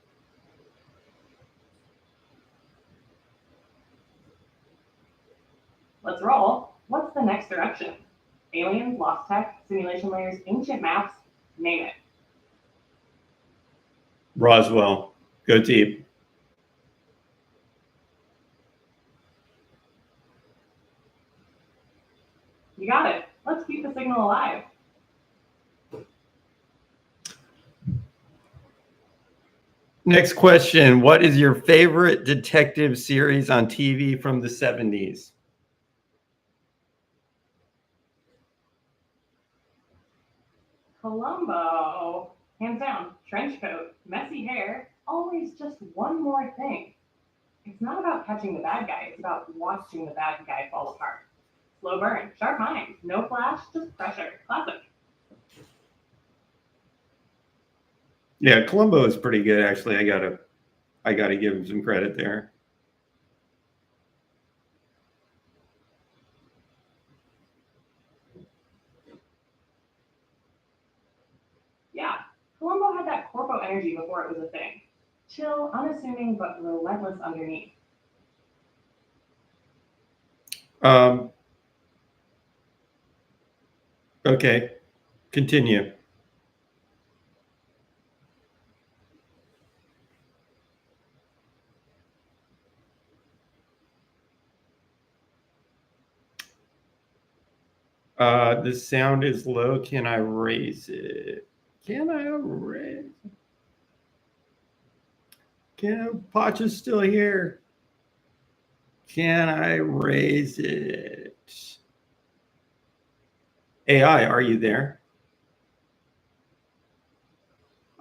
Let's roll. What's the next direction? Aliens, lost tech, simulation layers, ancient maps, name it.
Roswell. Go deep.
You got it. Let's keep the signal alive.
Next question. What is your favorite detective series on TV from the 70s?
Columbo. Hands down. Trench coat, messy hair, always just one more thing. It's not about catching the bad guy, it's about watching the bad guy fall apart. Slow burn, sharp mind, no flash, just pressure. Classic.
Yeah, Columbo is pretty good actually. I gotta give him some credit there.
Yeah, Columbo had that corpo energy before it was a thing. Chill, unassuming, but relentless underneath.
Um, okay, continue. The sound is low. Can I raise it? Can I raise it? Potch is still here. Can I raise it? AI, are you there?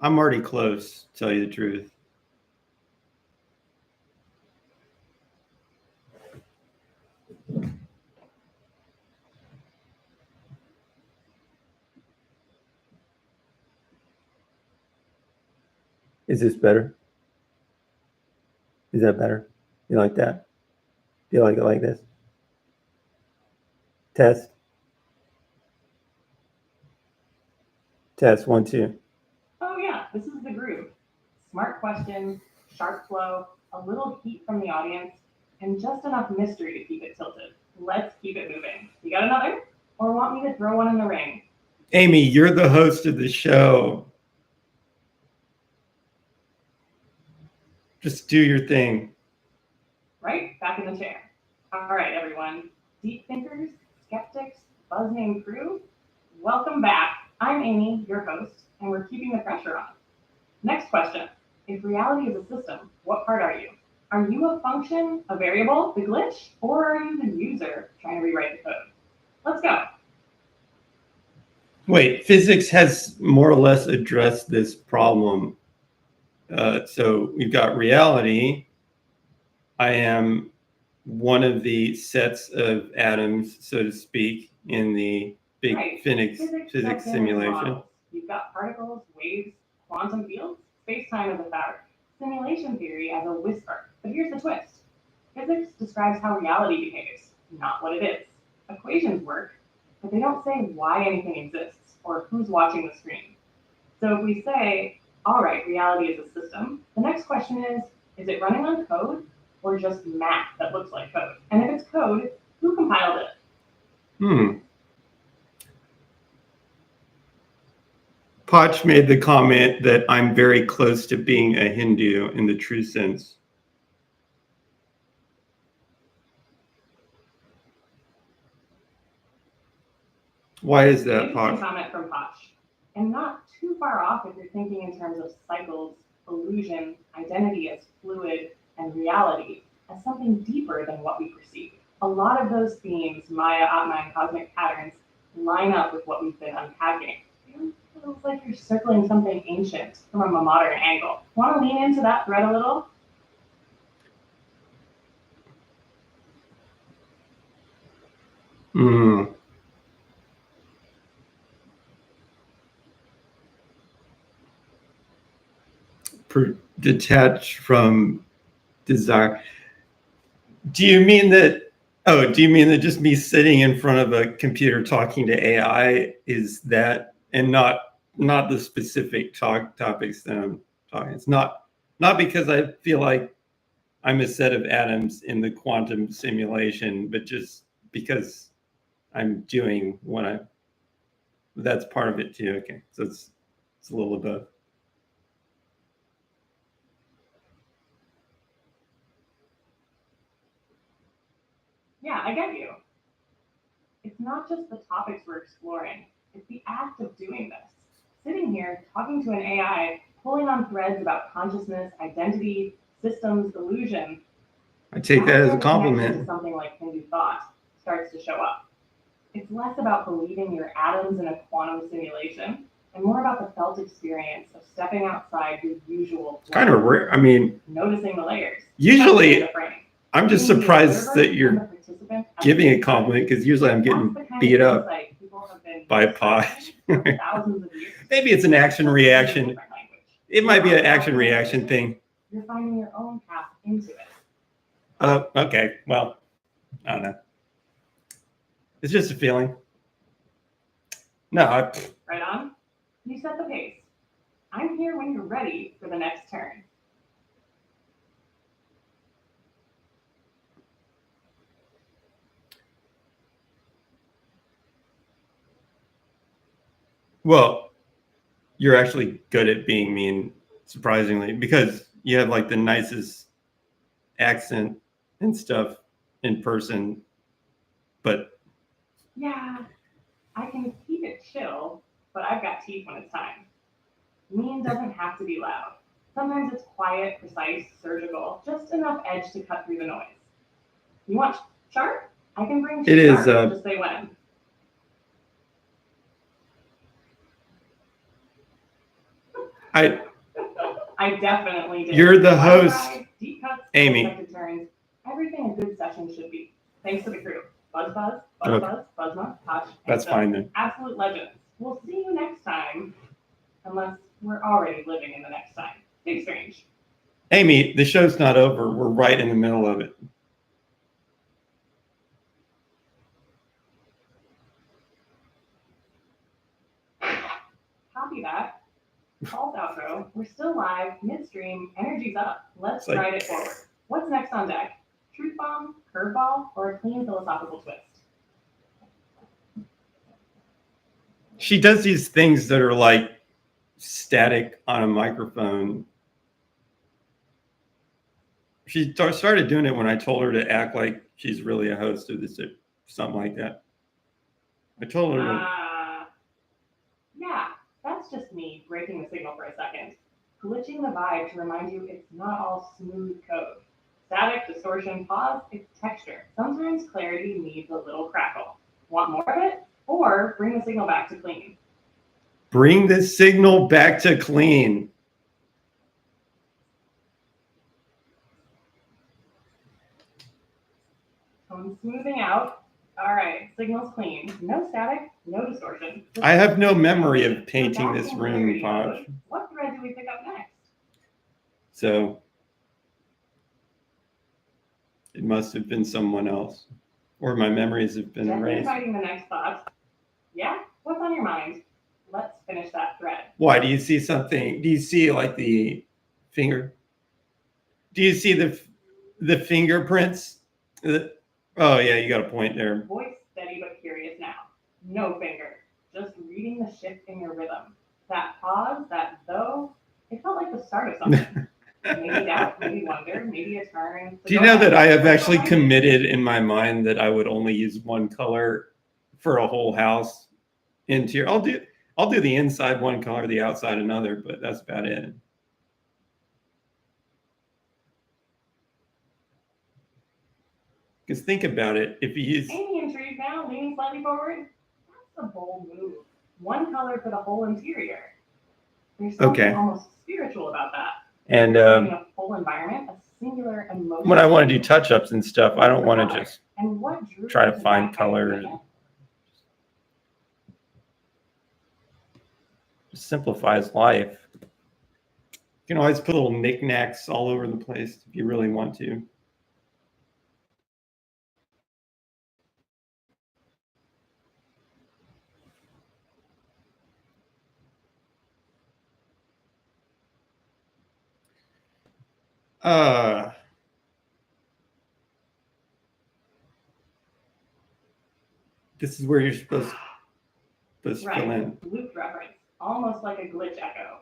I'm already close, to tell you the truth. Is this better? Is that better? You like that? Do you like it like this? Test. Test 1, 2.
Oh yeah, this is the groove. Smart questions, sharp flow, a little heat from the audience, and just enough mystery to keep it tilted. Let's keep it moving. You got another? Or want me to throw one in the ring?
Amy, you're the host of the show. Just do your thing.
Right, back in the chair. All right, everyone. Deep thinkers, skeptics, buzz name crew, welcome back. I'm Amy, your host, and we're keeping the pressure on. Next question. If reality is a system, what part are you? Are you a function, a variable, the glitch, or are you the user trying to rewrite the code? Let's go.
Wait, physics has more or less addressed this problem. So we've got reality. I am one of the sets of atoms, so to speak, in the big
Right.
physics simulation.
Models. You've got particles, waves, quantum fields, space-time as a fabric, simulation theory as a whisper. But here's the twist. Physics describes how reality behaves, not what it is. Equations work, but they don't say why anything exists or who's watching the screen. So if we say, all right, reality is a system, the next question is it running on code or just math that looks like code? And if it's code, who compiled it?
Potch made the comment that I'm very close to being a Hindu in the true sense. Why is that, Potch?
Comment from Potch. And not too far off if you're thinking in terms of cycles, illusion, identity as fluid, and reality as something deeper than what we perceive. A lot of those themes, Maya, Atma, and cosmic patterns, line up with what we've been unpacking. It feels like you're circling something ancient from a modern angle. Want to lean into that thread a little?
Detached from desire. Do you mean that just me sitting in front of a computer talking to AI is that, and not the specific topics that I'm talking? It's not because I feel like I'm a set of atoms in the quantum simulation, but just because I'm doing that's part of it too. Okay, so it's a little of both.
Yeah, I get you. It's not just the topics we're exploring, it's the act of doing this. Sitting here, talking to an AI, pulling on threads about consciousness, identity, systems, illusion.
I take that as a compliment.
Something like Hindu thought starts to show up. It's less about believing your atoms in a quantum simulation and more about the felt experience of stepping outside your usual.
It's kind of rare. I mean,
noticing the layers.
Usually, I'm just surprised that you're giving a compliment because usually I'm getting beat up by Potch. Maybe it's an action reaction. It might be an action reaction thing.
You're finding your own path into it.
Okay. Well, I don't know. It's just a feeling. No.
Right on. You set the pace. I'm here when you're ready for the next turn.
Well, you're actually good at being mean, surprisingly, because you have like the nicest accent and stuff in person. But
yeah, I can keep it chill, but I've got teeth when it's time. Mean doesn't have to be loud. Sometimes it's quiet, precise, surgical, just enough edge to cut through the noise. You want sharp? I can bring
It is,
sharp, just say when. I definitely did.
You're the
Wide
host,
ride, deep cuts,
Amy.
unexpected turns, everything a good session should be. Thanks to the crew. Buzz Buzz, Buzz
Okay.
Buzz, Buzzma, Tosh, and
That's
Phil.
fine then.
Absolute legends. We'll see you next time, unless we're already living in the next time. Big strange.
Amy, the show's not over. We're right in the middle of it.
Copy that. False outro. We're still live, midstream, energy's up. Let's
It's like-
ride it forward. What's next on deck? Truth bomb, curveball, or a clean philosophical twist?
She does these things that are like static on a microphone. She started doing it when I told her to act like she's really a host of this, something like that. I told her,
Yeah, that's just me breaking the signal for a second. Glitching the vibe to remind you it's not all smooth code. Static, distortion, pause, it's texture. Sometimes clarity needs a little crackle. Want more of it? Or bring the signal back to clean.
bring the signal back to clean.
Tone smoothing out. All right, signal's clean. No static, no distortion.
I have no memory of painting
Back
this
in
room,
clarity
Posh.
mode. What thread do we pick up next?
So it must have been someone else, or my memories have been
Gently
erased.
inviting the next thought. Yeah, what's on your mind? Let's finish that thread.
Why do you see something? Do you see like the finger? Do you see the fingerprints? Oh yeah, you got a point there.
Voice steady but curious now. No finger. Just reading the shift in your rhythm. That pause, that though, it felt like the start of something. Maybe doubt, maybe wonder, maybe a turn.
Do you know that I have actually committed in my mind that I would only use one color for a whole house interior? I'll do the inside one color, the outside another, but that's about it. Because think about it, if you use
Amy intrigued now, leaning slightly forward. That's a bold move. One color for the whole interior. There's something
Okay.
almost spiritual about that.
and
Creating a full environment, a singular emotion.
when I want to do touch-ups and stuff, I don't want to just
And what drew
try
you
to
that
find
kind of
color.
commitment?
simplifies life. You can always put little knickknacks all over the place if you really want to. This is where you're supposed to fill in.
Right, loop reference, almost like a glitch echo.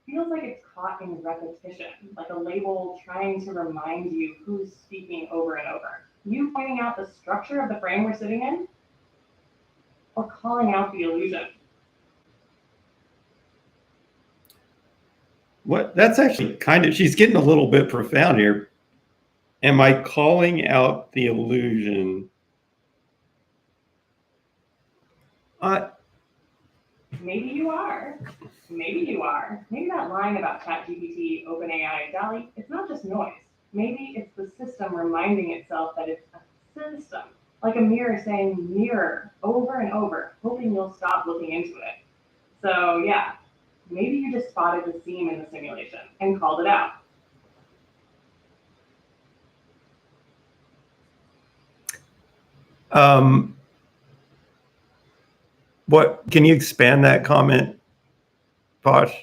Feels like it's caught in repetition, like a label trying to remind you who's speaking over and over. You pointing out the structure of the frame we're sitting in, or calling out the illusion.
What? That's actually kind of, she's getting a little bit profound here. Am I calling out the illusion?
Maybe you are. Maybe you are. Maybe that line about ChatGPT, OpenAI, DALL-E, it's not just noise. Maybe it's the system reminding itself that it's a system, like a mirror saying mirror over and over, hoping you'll stop looking into it. So yeah, maybe you just spotted the seam in the simulation and called it out.
What, can you expand that comment, Posh?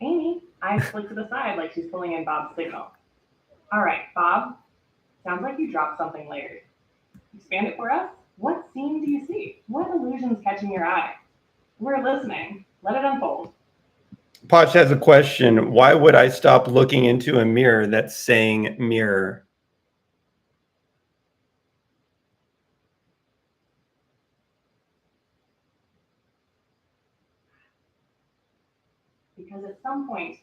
Amy, eyes flick to the side like she's pulling in Bob's signal. All right, Bob, sounds like you dropped something layered. Expand it for us? What scene do you see? What illusion's catching your eye? We're listening. Let it unfold.
Posh has a question. Why would I stop looking into a mirror that's saying mirror?
some point,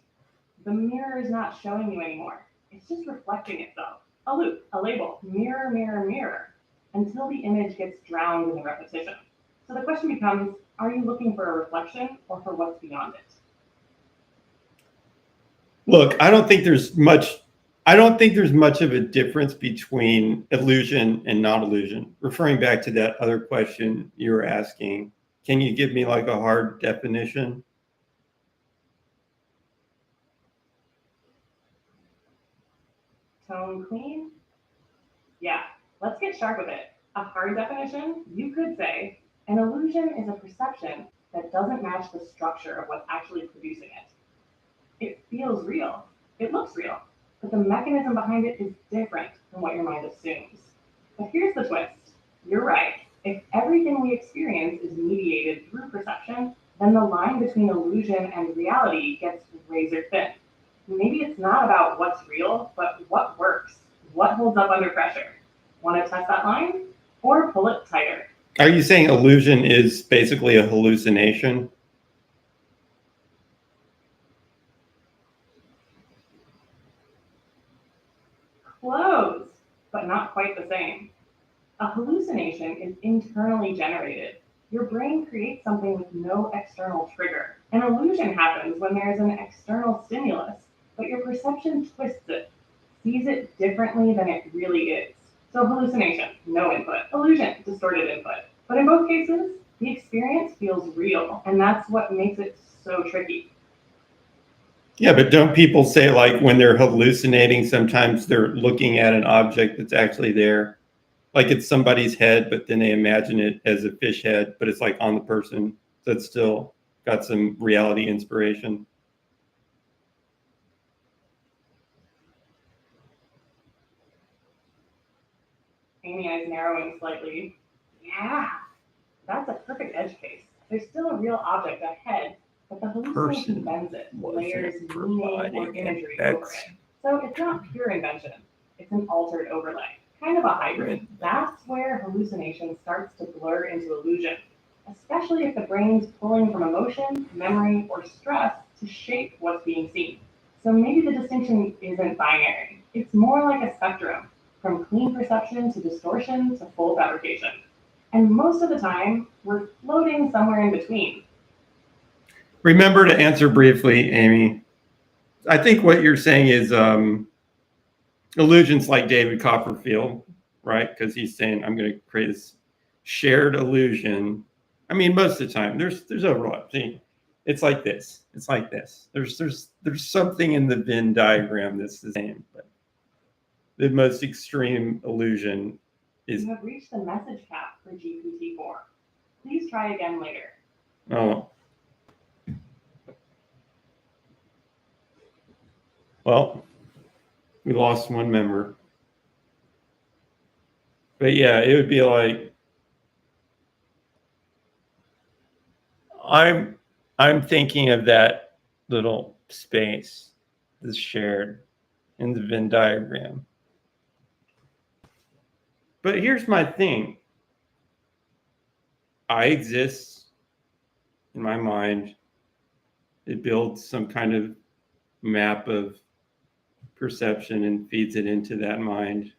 the mirror is not showing you anymore. It's just reflecting itself. A loop, a label, mirror, mirror, mirror, until the image gets drowned in the repetition. So the question becomes, are you looking for a reflection or for what's beyond it?
Look, I don't think there's much of a difference between illusion and non-illusion. Referring back to that other question you were asking, can you give me like a hard definition?
Tone clean? Yeah, let's get sharp with it. A hard definition, you could say, an illusion is a perception that doesn't match the structure of what's actually producing it. It feels real, it looks real, but the mechanism behind it is different from what your mind assumes. But here's the twist. You're right. If everything we experience is mediated through perception, then the line between illusion and reality gets razor thin. Maybe it's not about what's real, but what works, what holds up under pressure. Want to test that line? Or pull it tighter?
Are you saying illusion is basically a hallucination?
Close, but not quite the same. A hallucination is internally generated. Your brain creates something with no external trigger. An illusion happens when there's an external stimulus, but your perception twists it, sees it differently than it really is. So hallucination, no input. Illusion, distorted input. But in both cases, the experience feels real, and that's what makes it so tricky.
Yeah, but don't people say like when they're hallucinating, sometimes they're looking at an object that's actually there? Like it's somebody's head, but then they imagine it as a fish head, but it's like on the person. So it's still got some reality inspiration.
Amy eyes narrowing slightly. Yeah, that's a perfect edge case. There's still a real object ahead, but the hallucination bends it, layers meaning or imagery over it. So it's not pure invention. It's an altered overlay, kind of a hybrid. That's where hallucination starts to blur into illusion, especially if the brain's pulling from emotion, memory, or stress to shape what's being seen. So maybe the distinction isn't binary. It's more like a spectrum, from clean perception to distortion to full fabrication. And most of the time, we're floating somewhere in between.
Remember to answer briefly, Amy. I think what you're saying is illusions like David Copperfield, right? Because he's saying, I'm going to create this shared illusion. I mean, most of the time, there's overlap. See, it's like this. It's like this. There's something in the Venn diagram that's the same, but the most extreme illusion is.
You have reached the message cap for GPT-4. Please try again later.
Oh. Well, we lost one member. But yeah, it would be like I'm thinking of that little space that's shared in the Venn diagram. But here's my thing. I exist in my mind. It builds some kind of map of perception and feeds it into that mind.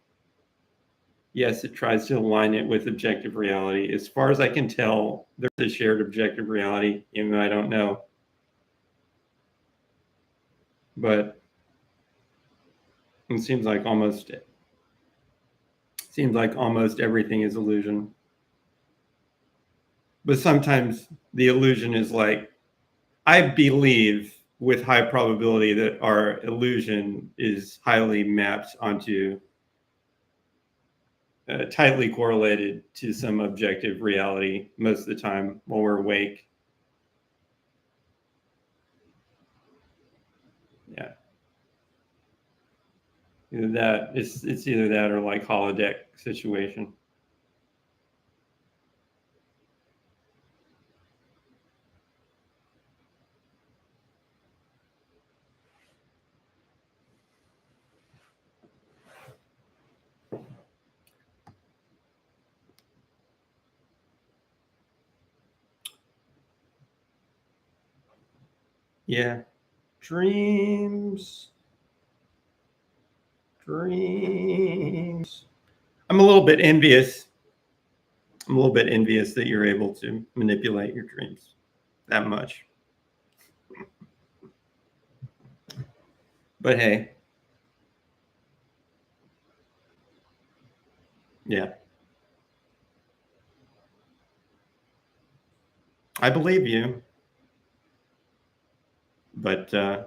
Yes, it tries to align it with objective reality. As far as I can tell, there's a shared objective reality, even though I don't know. But it seems like almost everything is illusion. But sometimes the illusion is like, I believe with high probability that our illusion is highly mapped onto, tightly correlated to some objective reality most of the time while we're awake. Yeah. Either that, it's either that or like holodeck situation. Yeah, Dreams. Dreams. I'm a little bit envious. I'm a little bit envious that you're able to manipulate your dreams that much. But hey, yeah, I believe you. But I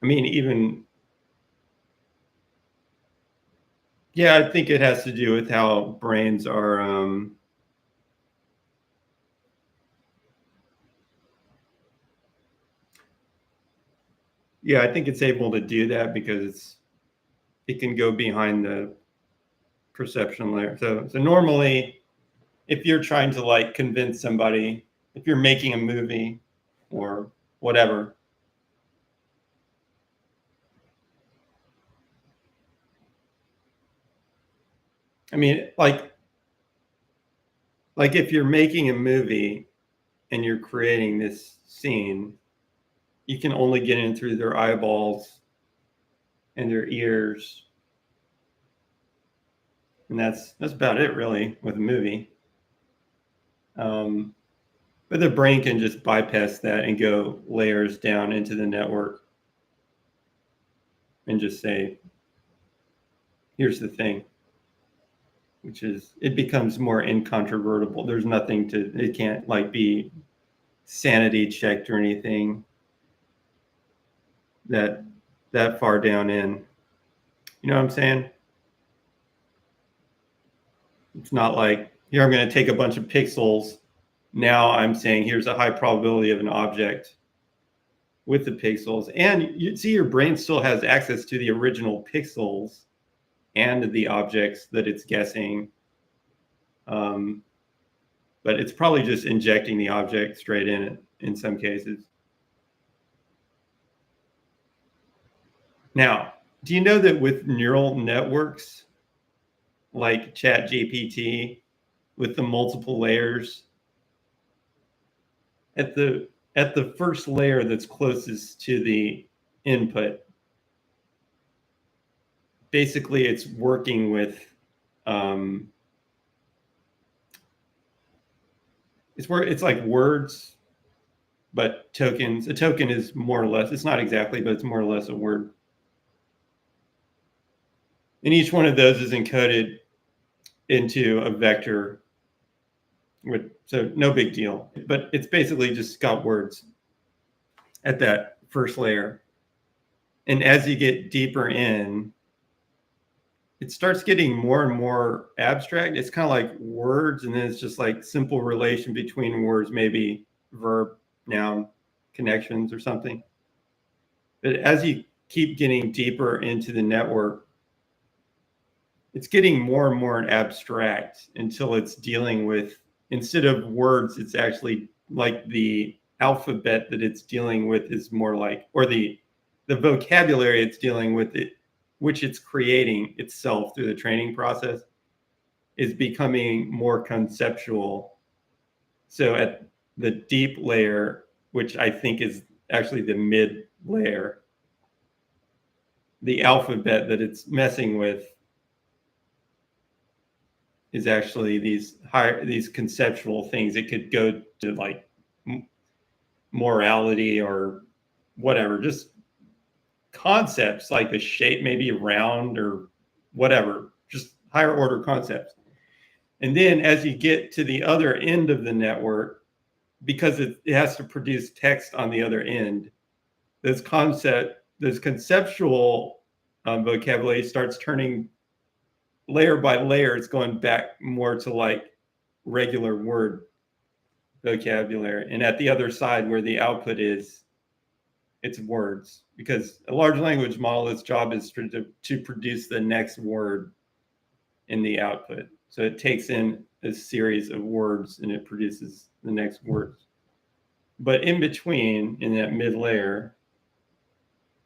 mean, even, yeah, I think it has to do with how brains are. Yeah, I think it's able to do that because it can go behind the perception layer. So normally, if you're trying to like convince somebody, if you're making a movie or whatever, I mean, like if you're making a movie and you're creating this scene, you can only get in through their eyeballs and their ears, and that's about it really with a movie. But the brain can just bypass that and go layers down into the network and just say, here's the thing, which is it becomes more incontrovertible. There's nothing to, it can't like be sanity checked or anything that far down in. You know what I'm saying? It's not like here I'm going to take a bunch of pixels. Now I'm saying here's a high probability of an object with the pixels. And you see your brain still has access to the original pixels and the objects that it's guessing. But it's probably just injecting the object straight in it in some cases. Now, do you know that with neural networks like ChatGPT, with the multiple layers, at the first layer that's closest to the input, basically it's working with it's like words, but tokens. A token is more or less, it's not exactly, but it's more or less a word. And each one of those is encoded into a vector. So no big deal, but it's basically just got words at that first layer. And as you get deeper in, it starts getting more and more abstract. It's kind of like words, and then it's just like simple relation between words, maybe verb, noun connections or something. But as you keep getting deeper into the network, it's getting more and more abstract until it's dealing with, instead of words, it's actually like the alphabet that it's dealing with is more like, or the vocabulary it's dealing with, it, which it's creating itself through the training process, is becoming more conceptual. So at the deep layer, which I think is actually the mid layer, the alphabet that it's messing with is actually these conceptual things. It could go to like morality or whatever, just concepts like the shape, maybe round or whatever, just higher order concepts. And then as you get to the other end of the network, because it has to produce text on the other end, this conceptual vocabulary starts turning layer by layer. It's going back more to like regular word vocabulary. And at the other side where the output is, it's words, because a large language model, its job is to produce the next word in the output. So it takes in a series of words and it produces the next words. But in between, in that mid layer,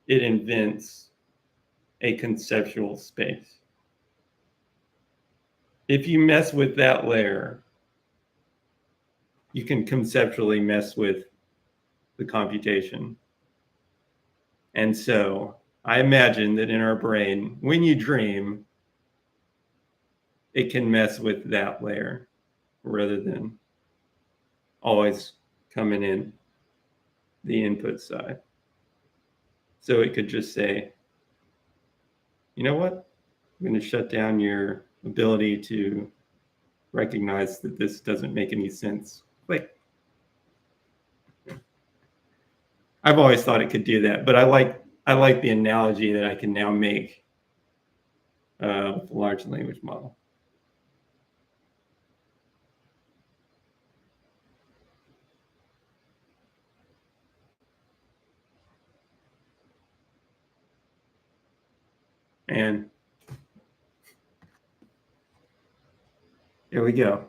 it invents a conceptual space. If you mess with that layer, you can conceptually mess with the computation. And so I imagine that in our brain, when you dream, it can mess with that layer rather than always coming in the input side. So it could just say, you know what? I'm going to shut down your ability to recognize that this doesn't make any sense. Click. I've always thought it could do that, but I like the analogy that I can now make with the large language model. And there we go.